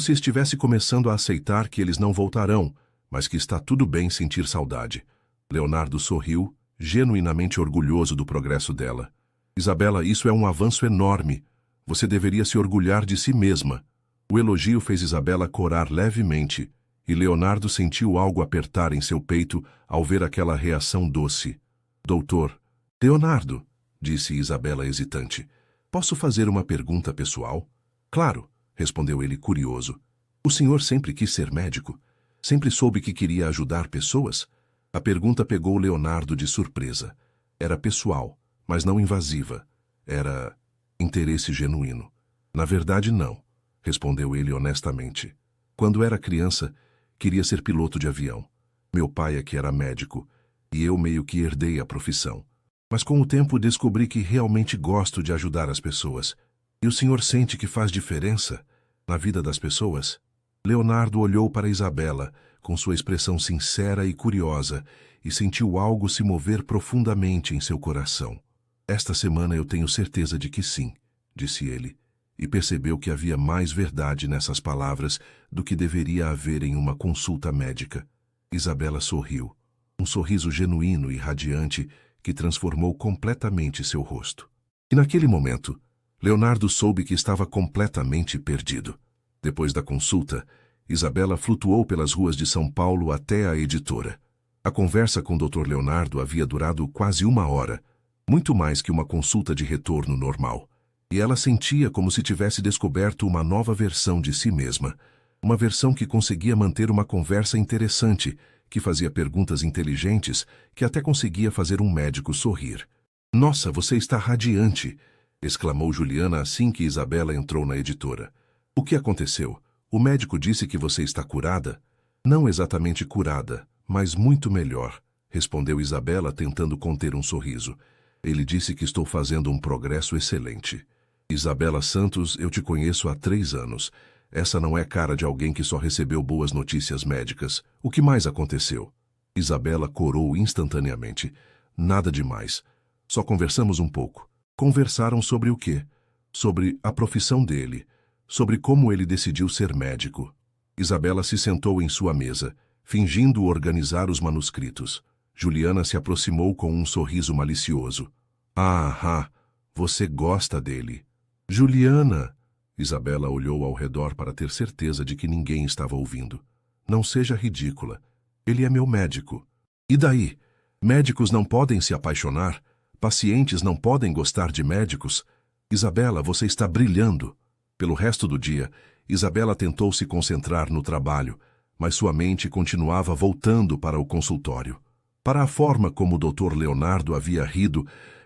estivesse começando a aceitar que eles não voltarão, mas que está tudo bem sentir saudade. Leonardo sorriu, genuinamente orgulhoso do progresso dela. Isabela, isso é um avanço enorme. Você deveria se orgulhar de si mesma. O elogio fez Isabela corar levemente, e Leonardo sentiu algo apertar em seu peito ao ver aquela reação doce. Doutor, Leonardo, disse Isabela hesitante, posso fazer uma pergunta pessoal? Claro, respondeu ele curioso. O senhor sempre quis ser médico? Sempre soube que queria ajudar pessoas? A pergunta pegou Leonardo de surpresa. Era pessoal, mas não invasiva. Era interesse genuíno. Na verdade, não, respondeu ele honestamente. Quando era criança, queria ser piloto de avião. Meu pai é que era médico, e eu meio que herdei a profissão. Mas com o tempo descobri que realmente gosto de ajudar as pessoas. E o senhor sente que faz diferença na vida das pessoas? Leonardo olhou para Isabela, com sua expressão sincera e curiosa, e sentiu algo se mover profundamente em seu coração. Esta semana eu tenho certeza de que sim, disse ele, e percebeu que havia mais verdade nessas palavras do que deveria haver em uma consulta médica. Isabela sorriu, um sorriso genuíno e radiante que transformou completamente seu rosto. E naquele momento, Leonardo soube que estava completamente perdido. Depois da consulta, Isabela flutuou pelas ruas de São Paulo até a editora. A conversa com o Dr. Leonardo havia durado quase 1 hora, muito mais que uma consulta de retorno normal. E ela sentia como se tivesse descoberto uma nova versão de si mesma, uma versão que conseguia manter uma conversa interessante, que fazia perguntas inteligentes, que até conseguia fazer um médico sorrir. Nossa, você está radiante! Exclamou Juliana assim que Isabela entrou na editora. O que aconteceu? O médico disse que você está curada? Não exatamente curada, mas muito melhor, respondeu Isabela tentando conter um sorriso. Ele disse que estou fazendo um progresso excelente. Isabela Santos, eu te conheço há 3 anos. Essa não é cara de alguém que só recebeu boas notícias médicas. O que mais aconteceu? Isabela corou instantaneamente. Nada demais. Só conversamos um pouco. Conversaram sobre o quê? Sobre a profissão dele. Sobre como ele decidiu ser médico. Isabela se sentou em sua mesa, fingindo organizar os manuscritos. Juliana se aproximou com um sorriso malicioso. Ah, você gosta dele. Juliana! Isabela olhou ao redor para ter certeza de que ninguém estava ouvindo. Não seja ridícula. Ele é meu médico. E daí? Médicos não podem se apaixonar? Pacientes não podem gostar de médicos? Isabela, você está brilhando. Pelo resto do dia, Isabela tentou se concentrar no trabalho, mas sua mente continuava voltando para o consultório. Para a forma como o Dr. Leonardo havia rido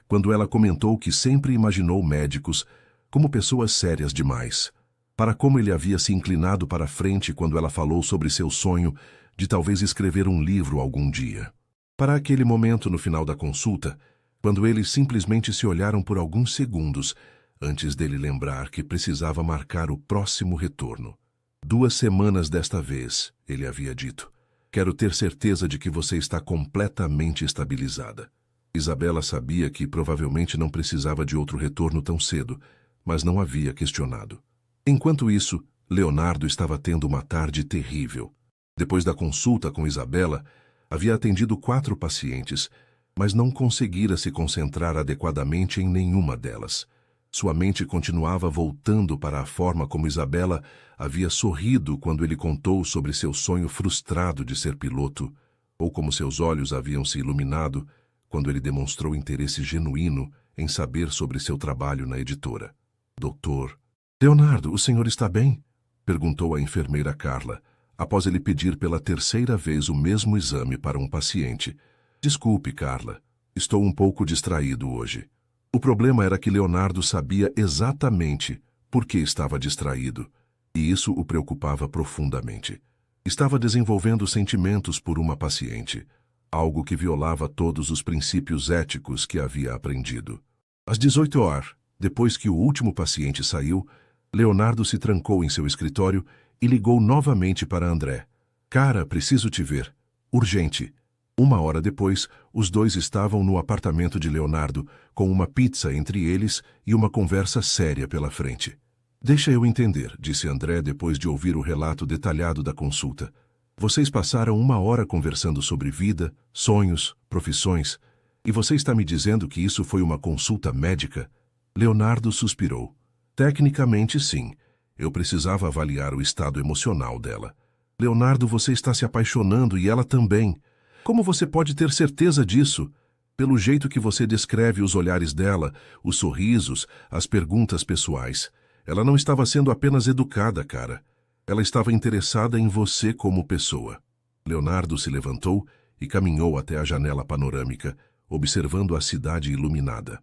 quando ela comentou que sempre imaginou médicos como pessoas sérias demais. Para como ele havia se inclinado para a frente quando ela falou sobre seu sonho de talvez escrever um livro algum dia. Para aquele momento no final da consulta, quando eles simplesmente se olharam por alguns segundos, antes dele lembrar que precisava marcar o próximo retorno. 2 semanas desta vez, ele havia dito. Quero ter certeza de que você está completamente estabilizada. Isabela sabia que provavelmente não precisava de outro retorno tão cedo, mas não havia questionado. Enquanto isso, Leonardo estava tendo uma tarde terrível. Depois da consulta com Isabela, havia atendido 4 pacientes, mas não conseguira se concentrar adequadamente em nenhuma delas. Sua mente continuava voltando para a forma como Isabela havia sorrido quando ele contou sobre seu sonho frustrado de ser piloto, ou como seus olhos haviam se iluminado quando ele demonstrou interesse genuíno em saber sobre seu trabalho na editora. Doutor, Leonardo, o senhor está bem? Perguntou a enfermeira Carla, após ele pedir pela terceira vez o mesmo exame para um paciente. Desculpe, Carla, estou um pouco distraído hoje. O problema era que Leonardo sabia exatamente por que estava distraído, e isso o preocupava profundamente. Estava desenvolvendo sentimentos por uma paciente, algo que violava todos os princípios éticos que havia aprendido. Às 18 horas, depois que o último paciente saiu, Leonardo se trancou em seu escritório e ligou novamente para André. Cara, preciso te ver. Urgente. 1 hora depois, os dois estavam no apartamento de Leonardo, com uma pizza entre eles e uma conversa séria pela frente. Deixa eu entender, disse André depois de ouvir o relato detalhado da consulta. Vocês passaram 1 hora conversando sobre vida, sonhos, profissões, e você está me dizendo que isso foi uma consulta médica? Leonardo suspirou. Tecnicamente, sim. Eu precisava avaliar o estado emocional dela. Leonardo, você está se apaixonando e ela também. Como você pode ter certeza disso? Pelo jeito que você descreve os olhares dela, os sorrisos, as perguntas pessoais. Ela não estava sendo apenas educada, cara. Ela estava interessada em você como pessoa. Leonardo se levantou e caminhou até a janela panorâmica, observando a cidade iluminada.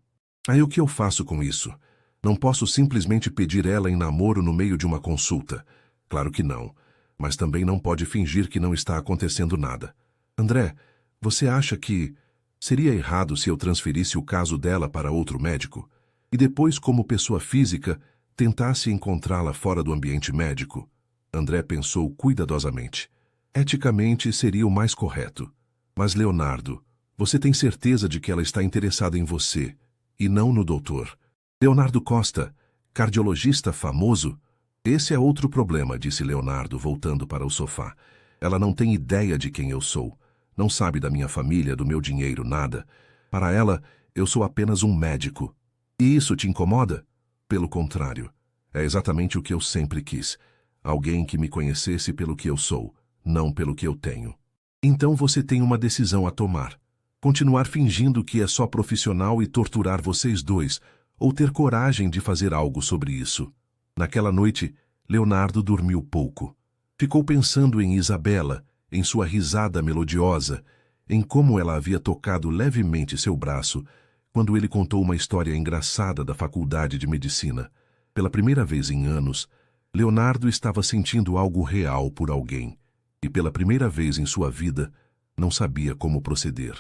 Aí o que eu faço com isso? Não posso simplesmente pedir ela em namoro no meio de uma consulta. Claro que não. Mas também não pode fingir que não está acontecendo nada. André, você acha que seria errado se eu transferisse o caso dela para outro médico? E depois, como pessoa física, tentasse encontrá-la fora do ambiente médico? André pensou cuidadosamente. Eticamente seria o mais correto. Mas, Leonardo, você tem certeza de que ela está interessada em você, e não no doutor? Leonardo Costa, cardiologista famoso? Esse é outro problema, disse Leonardo, voltando para o sofá. Ela não tem ideia de quem eu sou. Não sabe da minha família, do meu dinheiro, nada. Para ela, eu sou apenas um médico. E isso te incomoda? Pelo contrário, é exatamente o que eu sempre quis. Alguém que me conhecesse pelo que eu sou, não pelo que eu tenho. Então você tem uma decisão a tomar. Continuar fingindo que é só profissional e torturar vocês dois, ou ter coragem de fazer algo sobre isso. Naquela noite, Leonardo dormiu pouco. Ficou pensando em Isabela, em sua risada melodiosa, em como ela havia tocado levemente seu braço, quando ele contou uma história engraçada da faculdade de medicina. Pela primeira vez em anos, Leonardo estava sentindo algo real por alguém, e pela primeira vez em sua vida, não sabia como proceder.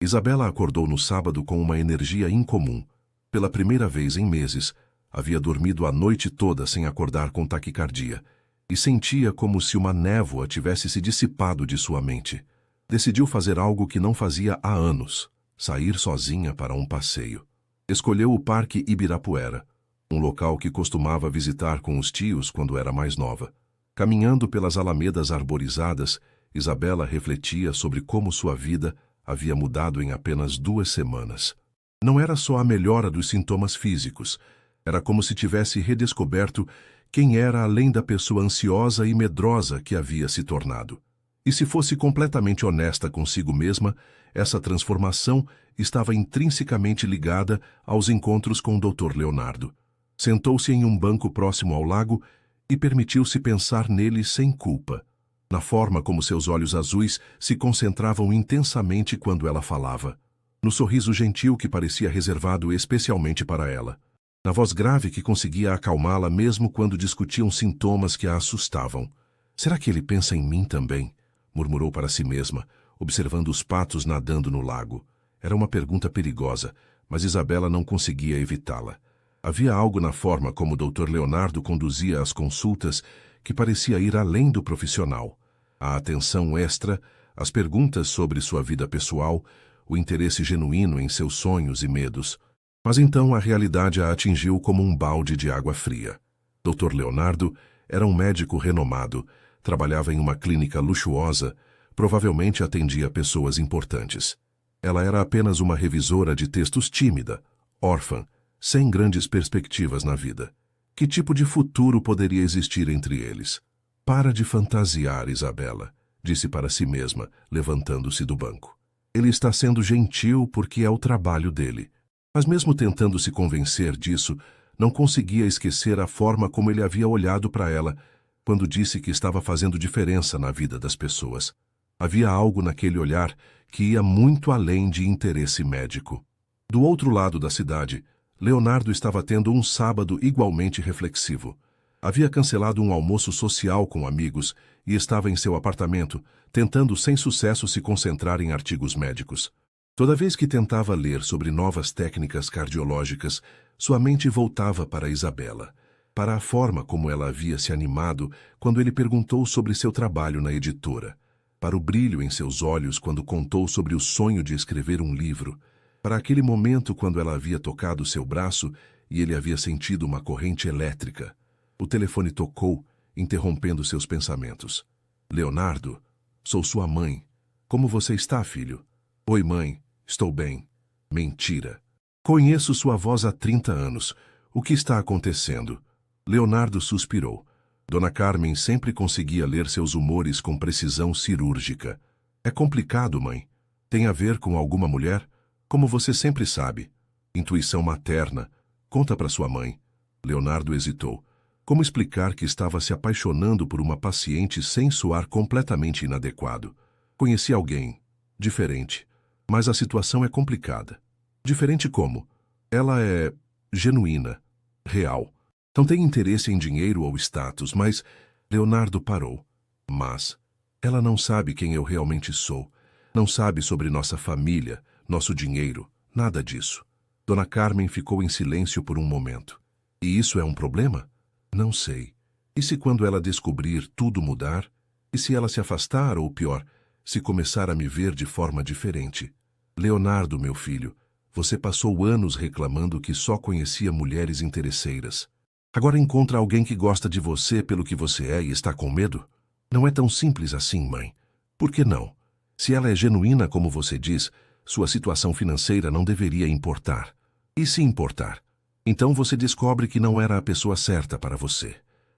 Isabela acordou no sábado com uma energia incomum. Pela primeira vez em meses, havia dormido a noite toda sem acordar com taquicardia, e sentia como se uma névoa tivesse se dissipado de sua mente. Decidiu fazer algo que não fazia há anos, sair sozinha para um passeio. Escolheu o Parque Ibirapuera, um local que costumava visitar com os tios quando era mais nova. Caminhando pelas alamedas arborizadas, Isabela refletia sobre como sua vida havia mudado em apenas 2 semanas. Não era só a melhora dos sintomas físicos, era como se tivesse redescoberto quem era além da pessoa ansiosa e medrosa que havia se tornado. E se fosse completamente honesta consigo mesma, essa transformação estava intrinsecamente ligada aos encontros com o Dr. Leonardo. Sentou-se em um banco próximo ao lago e permitiu-se pensar nele sem culpa, na forma como seus olhos azuis se concentravam intensamente quando ela falava, no sorriso gentil que parecia reservado especialmente para ela, na voz grave que conseguia acalmá-la mesmo quando discutiam sintomas que a assustavam. Será que ele pensa em mim também? Murmurou para si mesma, observando os patos nadando no lago. Era uma pergunta perigosa, mas Isabela não conseguia evitá-la. Havia algo na forma como o Dr. Leonardo conduzia as consultas que parecia ir além do profissional. A atenção extra, as perguntas sobre sua vida pessoal, o interesse genuíno em seus sonhos e medos. Mas então a realidade a atingiu como um balde de água fria. Dr. Leonardo era um médico renomado, trabalhava em uma clínica luxuosa, provavelmente atendia pessoas importantes. Ela era apenas uma revisora de textos tímida, órfã, sem grandes perspectivas na vida. Que tipo de futuro poderia existir entre eles? Para de fantasiar, Isabela, disse para si mesma, levantando-se do banco. Ele está sendo gentil porque é o trabalho dele. Mas mesmo tentando se convencer disso, não conseguia esquecer a forma como ele havia olhado para ela quando disse que estava fazendo diferença na vida das pessoas. Havia algo naquele olhar que ia muito além de interesse médico. Do outro lado da cidade, Leonardo estava tendo um sábado igualmente reflexivo. Havia cancelado um almoço social com amigos e estava em seu apartamento, tentando sem sucesso se concentrar em artigos médicos. Toda vez que tentava ler sobre novas técnicas cardiológicas, sua mente voltava para Isabela, para a forma como ela havia se animado quando ele perguntou sobre seu trabalho na editora, para o brilho em seus olhos quando contou sobre o sonho de escrever um livro, para aquele momento quando ela havia tocado seu braço e ele havia sentido uma corrente elétrica. O telefone tocou, interrompendo seus pensamentos. Leonardo, sou sua mãe. Como você está, filho? Oi, mãe, estou bem. Mentira. Conheço sua voz há 30 anos. O que está acontecendo? Leonardo suspirou. Dona Carmen sempre conseguia ler seus humores com precisão cirúrgica. É complicado, mãe. Tem a ver com alguma mulher? Como você sempre sabe. Intuição materna. Conta para sua mãe. Leonardo hesitou. Como explicar que estava se apaixonando por uma paciente sem soar completamente inadequado? Conheci alguém. Diferente. Mas a situação é complicada. Diferente como? Ela é genuína. Real. Não tem interesse em dinheiro ou status, mas... Leonardo parou. Mas... ela não sabe quem eu realmente sou. Não sabe sobre nossa família, nosso dinheiro, nada disso. Dona Carmen ficou em silêncio por um momento. E isso é um problema? Não sei. E se quando ela descobrir tudo mudar? E se ela se afastar ou pior, se começar a me ver de forma diferente? Leonardo, meu filho, você passou anos reclamando que só conhecia mulheres interesseiras. Agora encontra alguém que gosta de você pelo que você é e está com medo? Não é tão simples assim, mãe. Por que não? Se ela é genuína como você diz, sua situação financeira não deveria importar. E se importar? Então você descobre que não era a pessoa certa para você.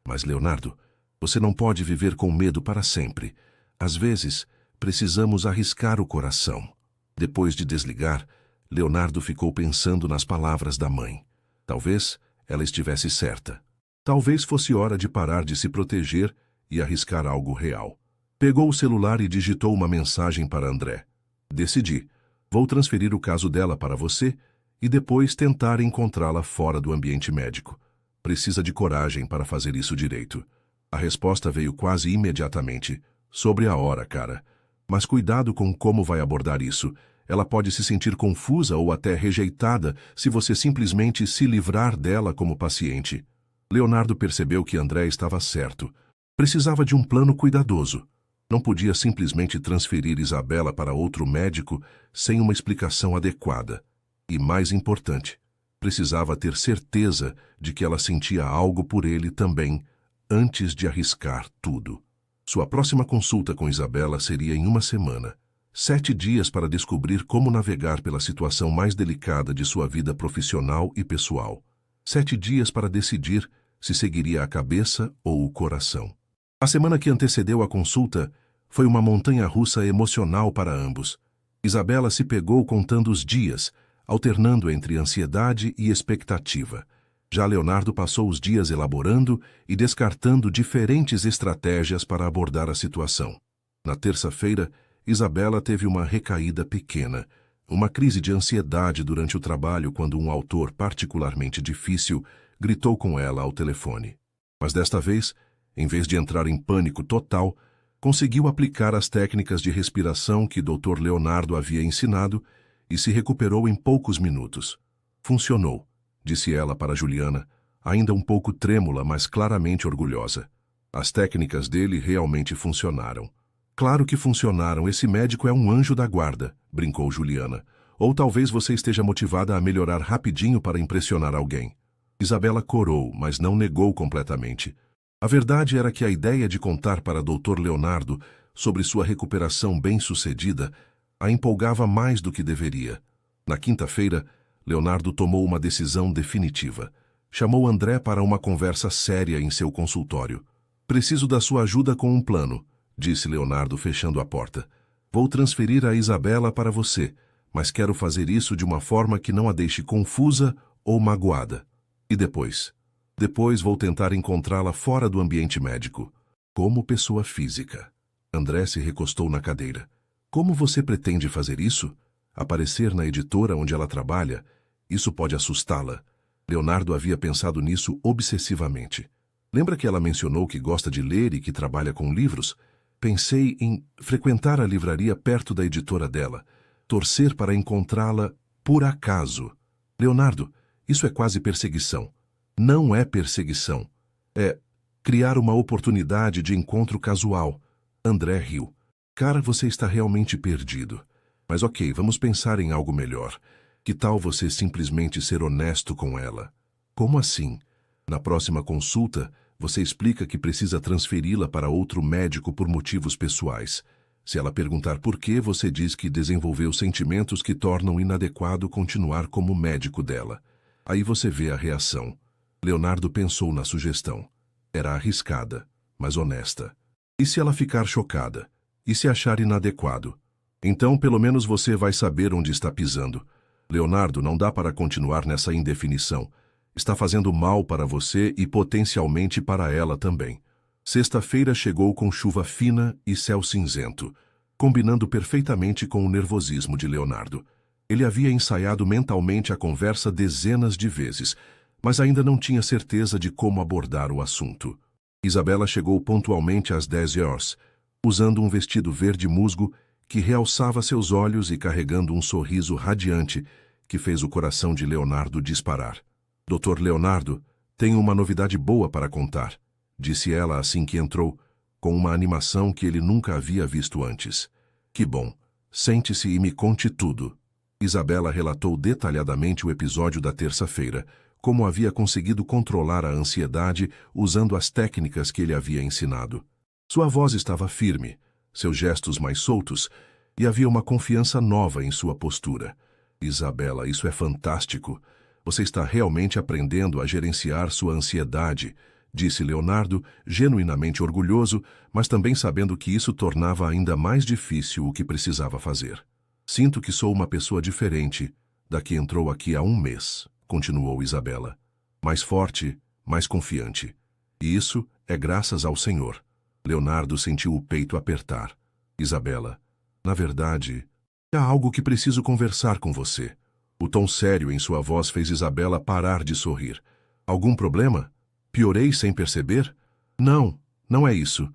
Mas, Leonardo, você não pode viver com medo para sempre. Às vezes, precisamos arriscar o coração. Depois de desligar, Leonardo ficou pensando nas palavras da mãe. Talvez ela estivesse certa. Talvez fosse hora de parar de se proteger e arriscar algo real. Pegou o celular e digitou uma mensagem para André. Decidi. Vou transferir o caso dela para você e depois tentar encontrá-la fora do ambiente médico. Precisa de coragem para fazer isso direito. A resposta veio quase imediatamente. Sobre a hora, cara. Mas cuidado com como vai abordar isso. Ela pode se sentir confusa ou até rejeitada se você simplesmente se livrar dela como paciente. Leonardo percebeu que André estava certo. Precisava de um plano cuidadoso. Não podia simplesmente transferir Isabela para outro médico sem uma explicação adequada. E, mais importante, precisava ter certeza de que ela sentia algo por ele também, antes de arriscar tudo. Sua próxima consulta com Isabela seria em uma semana. 7 dias para descobrir como navegar pela situação mais delicada de sua vida profissional e pessoal. 7 dias para decidir se seguiria a cabeça ou o coração. A semana que antecedeu a consulta foi uma montanha-russa emocional para ambos. Isabela se pegou contando os dias, alternando entre ansiedade e expectativa. Já Leonardo passou os dias elaborando e descartando diferentes estratégias para abordar a situação. Na terça-feira, Isabela teve uma recaída pequena, uma crise de ansiedade durante o trabalho quando um autor particularmente difícil gritou com ela ao telefone. Mas desta vez, em vez de entrar em pânico total, conseguiu aplicar as técnicas de respiração que Dr. Leonardo havia ensinado e se recuperou em poucos minutos. Funcionou, disse ela para Juliana, ainda um pouco trêmula, mas claramente orgulhosa. As técnicas dele realmente funcionaram. Claro que funcionaram, esse médico é um anjo da guarda, brincou Juliana. Ou talvez você esteja motivada a melhorar rapidinho para impressionar alguém. Isabela corou, mas não negou completamente. A verdade era que a ideia de contar para Dr. Leonardo sobre sua recuperação bem-sucedida a empolgava mais do que deveria. Na quinta-feira, Leonardo tomou uma decisão definitiva. Chamou André para uma conversa séria em seu consultório. Preciso da sua ajuda com um plano, disse Leonardo fechando a porta. Vou transferir a Isabela para você, mas quero fazer isso de uma forma que não a deixe confusa ou magoada. E depois? Depois vou tentar encontrá-la fora do ambiente médico, como pessoa física. André se recostou na cadeira. Como você pretende fazer isso? Aparecer na editora onde ela trabalha? Isso pode assustá-la. Leonardo havia pensado nisso obsessivamente. Lembra que ela mencionou que gosta de ler e que trabalha com livros? Pensei em frequentar a livraria perto da editora dela, torcer para encontrá-la por acaso. Leonardo, isso é quase perseguição. Não é perseguição. É criar uma oportunidade de encontro casual. André riu. Cara, você está realmente perdido. Mas ok, vamos pensar em algo melhor. Que tal você simplesmente ser honesto com ela? Como assim? Na próxima consulta, você explica que precisa transferi-la para outro médico por motivos pessoais. Se ela perguntar por quê, você diz que desenvolveu sentimentos que tornam inadequado continuar como médico dela. Aí você vê a reação. Leonardo pensou na sugestão. Era arriscada, mas honesta. E se ela ficar chocada? E se achar inadequado? Então, pelo menos você vai saber onde está pisando. Leonardo, não dá para continuar nessa indefinição. Está fazendo mal para você e potencialmente para ela também. Sexta-feira chegou com chuva fina e céu cinzento, combinando perfeitamente com o nervosismo de Leonardo. Ele havia ensaiado mentalmente a conversa dezenas de vezes, mas ainda não tinha certeza de como abordar o assunto. Isabela chegou pontualmente às 10 horas, usando um vestido verde musgo que realçava seus olhos e carregando um sorriso radiante que fez o coração de Leonardo disparar. Dr. Leonardo, tenho uma novidade boa para contar, disse ela assim que entrou, com uma animação que ele nunca havia visto antes. Que bom. Sente-se e me conte tudo. Isabela relatou detalhadamente o episódio da terça-feira, como havia conseguido controlar a ansiedade usando as técnicas que ele havia ensinado. Sua voz estava firme, seus gestos mais soltos, e havia uma confiança nova em sua postura. Isabela, isso é fantástico. Você está realmente aprendendo a gerenciar sua ansiedade, disse Leonardo, genuinamente orgulhoso, mas também sabendo que isso tornava ainda mais difícil o que precisava fazer. Sinto que sou uma pessoa diferente da que entrou aqui há um mês, continuou Isabela. Mais forte, mais confiante. E isso é graças ao Senhor. Leonardo sentiu o peito apertar. Isabela, na verdade, há algo que preciso conversar com você. O tom sério em sua voz fez Isabela parar de sorrir. Algum problema? Piorei sem perceber? Não, não é isso.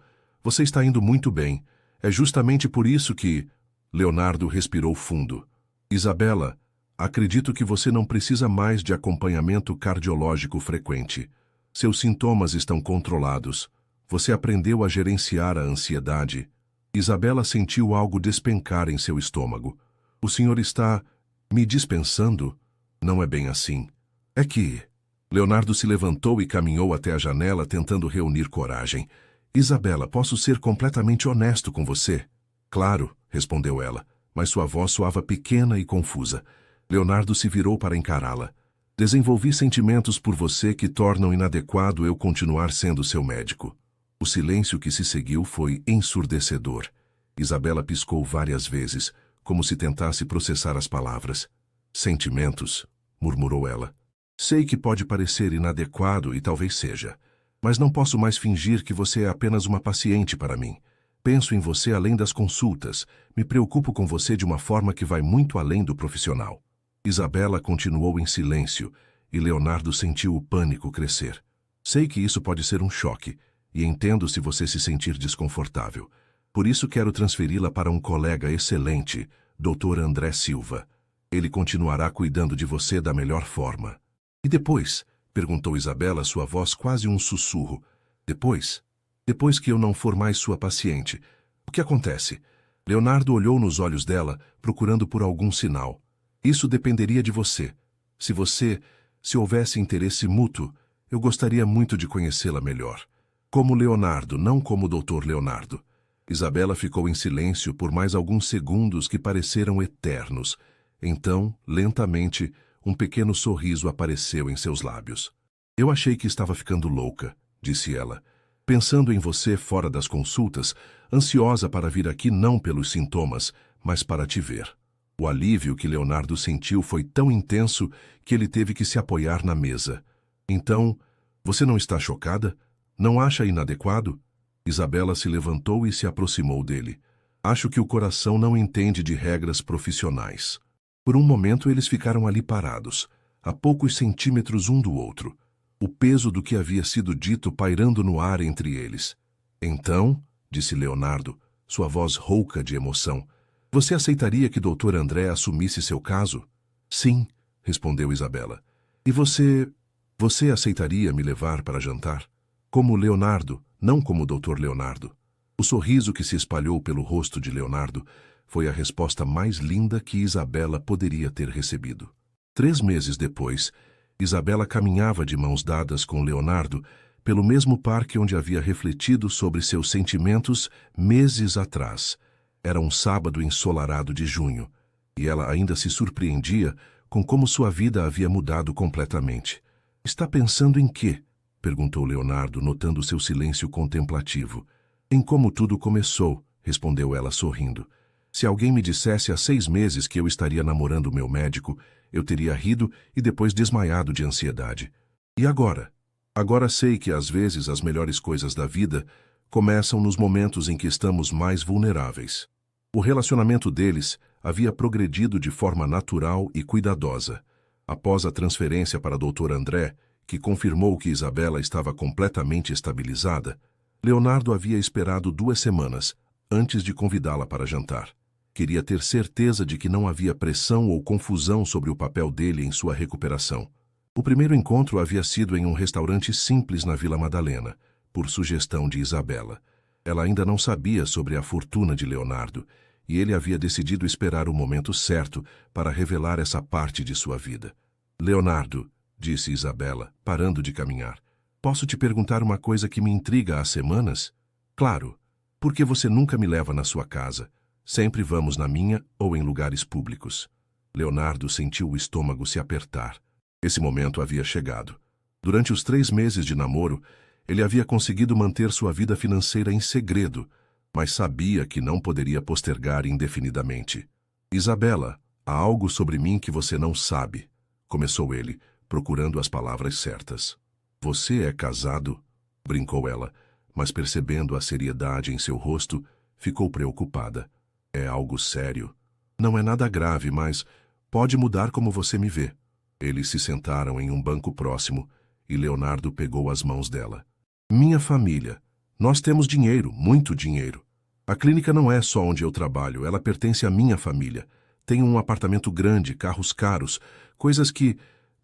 Você está indo muito bem. É justamente por isso que... Leonardo respirou fundo. Isabela, acredito que você não precisa mais de acompanhamento cardiológico frequente. Seus sintomas estão controlados. Você aprendeu a gerenciar a ansiedade. Isabela sentiu algo despencar em seu estômago. O senhor está me dispensando? Não é bem assim. É que... Leonardo se levantou e caminhou até a janela tentando reunir coragem. Isabela, posso ser completamente honesto com você? Claro, respondeu ela, mas sua voz soava pequena e confusa. Leonardo se virou para encará-la. Desenvolvi sentimentos por você que tornam inadequado eu continuar sendo seu médico. O silêncio que se seguiu foi ensurdecedor. Isabela piscou várias vezes, como se tentasse processar as palavras. Sentimentos, murmurou ela. Sei que pode parecer inadequado e talvez seja, mas não posso mais fingir que você é apenas uma paciente para mim. Penso em você além das consultas, me preocupo com você de uma forma que vai muito além do profissional. Isabela continuou em silêncio e Leonardo sentiu o pânico crescer. Sei que isso pode ser um choque e entendo se você se sentir desconfortável. Por isso quero transferi-la para um colega excelente, Dr. André Silva. Ele continuará cuidando de você da melhor forma. E depois? Perguntou Isabela, sua voz quase um sussurro. Depois? Depois que eu não for mais sua paciente. O que acontece? Leonardo olhou nos olhos dela, procurando por algum sinal. Isso dependeria de você. Se houvesse interesse mútuo, eu gostaria muito de conhecê-la melhor. Como Leonardo, não como Dr. Leonardo. Isabela ficou em silêncio por mais alguns segundos que pareceram eternos. Então, lentamente, um pequeno sorriso apareceu em seus lábios. Eu achei que estava ficando louca, disse ela. pensando em você fora das consultas, ansiosa para vir aqui não pelos sintomas, mas para te ver. O alívio que Leonardo sentiu foi tão intenso que ele teve que se apoiar na mesa. Então, você não está chocada? Não acha inadequado? Isabela se levantou e se aproximou dele. Acho que o coração não entende de regras profissionais. Por um momento eles ficaram ali parados, a poucos centímetros um do outro, o peso do que havia sido dito pairando no ar entre eles. Então, disse Leonardo, sua voz rouca de emoção, você aceitaria que Dr. André assumisse seu caso? Sim, respondeu Isabela. E você aceitaria me levar para jantar? Como Leonardo, não como Dr. Leonardo. O sorriso que se espalhou pelo rosto de Leonardo foi a resposta mais linda que Isabela poderia ter recebido. 3 meses depois, Isabela caminhava de mãos dadas com Leonardo pelo mesmo parque onde havia refletido sobre seus sentimentos meses atrás. Era um sábado ensolarado de junho, e ela ainda se surpreendia com como sua vida havia mudado completamente. Está pensando em quê? Perguntou Leonardo, notando seu silêncio contemplativo. Em como tudo começou, respondeu ela sorrindo. Se alguém me dissesse há 6 meses que eu estaria namorando meu médico, eu teria rido e depois desmaiado de ansiedade. E agora? Agora sei que às vezes as melhores coisas da vida começam nos momentos em que estamos mais vulneráveis. O relacionamento deles havia progredido de forma natural e cuidadosa. Após a transferência para Dr. André, que confirmou que Isabela estava completamente estabilizada, Leonardo havia esperado 2 semanas antes de convidá-la para jantar. Queria ter certeza de que não havia pressão ou confusão sobre o papel dele em sua recuperação. O primeiro encontro havia sido em um restaurante simples na Vila Madalena, por sugestão de Isabela. Ela ainda não sabia sobre a fortuna de Leonardo, e ele havia decidido esperar o momento certo para revelar essa parte de sua vida. Leonardo, disse Isabela, parando de caminhar, posso te perguntar uma coisa que me intriga há semanas? Claro. Por que você nunca me leva na sua casa? Sempre vamos na minha ou em lugares públicos. Leonardo sentiu o estômago se apertar. Esse momento havia chegado. Durante os 3 meses de namoro, ele havia conseguido manter sua vida financeira em segredo, mas sabia que não poderia postergar indefinidamente. Isabela, há algo sobre mim que você não sabe, começou ele, procurando as palavras certas. Você é casado? Brincou ela, mas percebendo a seriedade em seu rosto, ficou preocupada. É algo sério. Não é nada grave, mas pode mudar como você me vê. Eles se sentaram em um banco próximo e Leonardo pegou as mãos dela. Minha família. Nós temos dinheiro, muito dinheiro. A clínica não é só onde eu trabalho, ela pertence à minha família. Tenho um apartamento grande, carros caros, coisas que,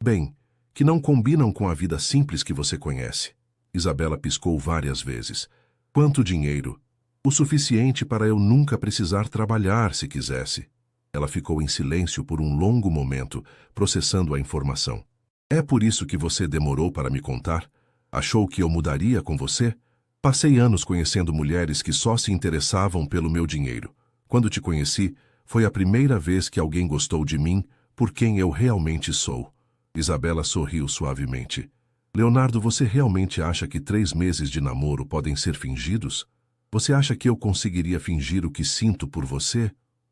bem, que não combinam com a vida simples que você conhece. Isabela piscou várias vezes. Quanto dinheiro? O suficiente para eu nunca precisar trabalhar se quisesse. Ela ficou em silêncio por um longo momento, processando a informação. É por isso que você demorou para me contar? Achou que eu mudaria com você? Passei anos conhecendo mulheres que só se interessavam pelo meu dinheiro. Quando te conheci, foi a primeira vez que alguém gostou de mim por quem eu realmente sou. Isabela sorriu suavemente. Leonardo, você realmente acha que 3 meses de namoro podem ser fingidos? Você acha que eu conseguiria fingir o que sinto por você?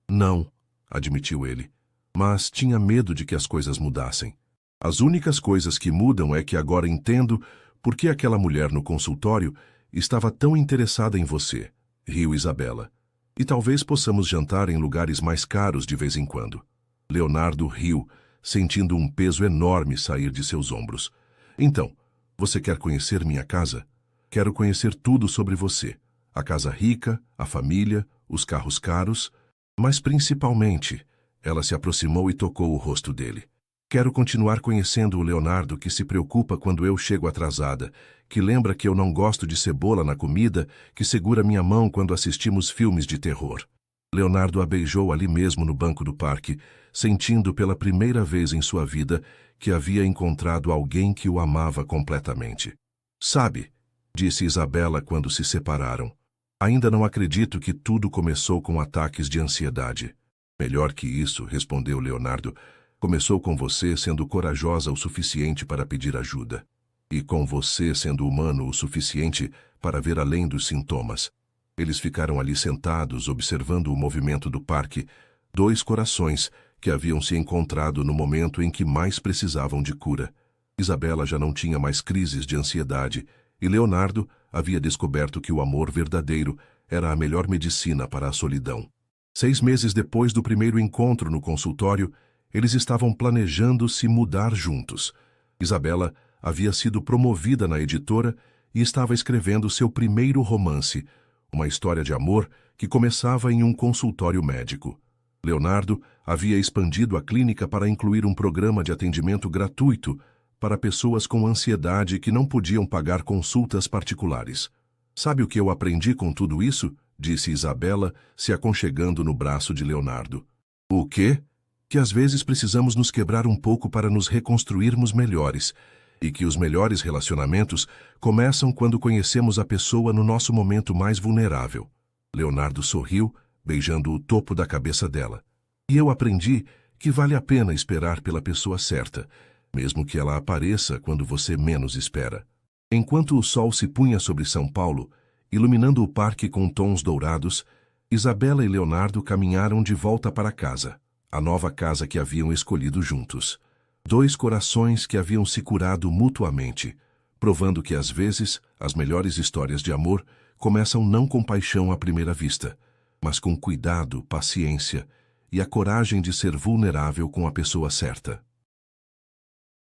Não, admitiu ele. Mas tinha medo de que as coisas mudassem. As únicas coisas que mudam é que agora entendo por que aquela mulher no consultório estava tão interessada em você, riu Isabela. E talvez possamos jantar em lugares mais caros de vez em quando. Leonardo riu, sentindo um peso enorme sair de seus ombros. Então, você quer conhecer minha casa? Quero conhecer tudo sobre você. A casa rica, a família, os carros caros, mas principalmente, ela se aproximou e tocou o rosto dele. Quero continuar conhecendo o Leonardo que se preocupa quando eu chego atrasada, que lembra que eu não gosto de cebola na comida, que segura minha mão quando assistimos filmes de terror. Leonardo a beijou ali mesmo no banco do parque, sentindo pela primeira vez em sua vida que havia encontrado alguém que o amava completamente. Sabe, disse Isabela quando se separaram, ainda não acredito que tudo começou com ataques de ansiedade. Melhor que isso, respondeu Leonardo, começou com você sendo corajosa o suficiente para pedir ajuda. e com você sendo humano o suficiente para ver além dos sintomas. Eles ficaram ali sentados, observando o movimento do parque, dois corações que haviam se encontrado no momento em que mais precisavam de cura. Isabela já não tinha mais crises de ansiedade, e Leonardo havia descoberto que o amor verdadeiro era a melhor medicina para a solidão. 6 meses depois do primeiro encontro no consultório, eles estavam planejando se mudar juntos. Isabela havia sido promovida na editora e estava escrevendo seu primeiro romance, uma história de amor que começava em um consultório médico. Leonardo havia expandido a clínica para incluir um programa de atendimento gratuito para pessoas com ansiedade que não podiam pagar consultas particulares. Sabe o que eu aprendi com tudo isso? Disse Isabela, se aconchegando no braço de Leonardo. O quê? Que às vezes precisamos nos quebrar um pouco para nos reconstruirmos melhores, e que os melhores relacionamentos começam quando conhecemos a pessoa no nosso momento mais vulnerável. Leonardo sorriu, beijando o topo da cabeça dela. E eu aprendi que vale a pena esperar pela pessoa certa, mesmo que ela apareça quando você menos espera. Enquanto o sol se punha sobre São Paulo, iluminando o parque com tons dourados, Isabela e Leonardo caminharam de volta para casa, a nova casa que haviam escolhido juntos. Dois corações que haviam se curado mutuamente, provando que às vezes as melhores histórias de amor começam não com paixão à primeira vista, mas com cuidado, paciência e a coragem de ser vulnerável com a pessoa certa.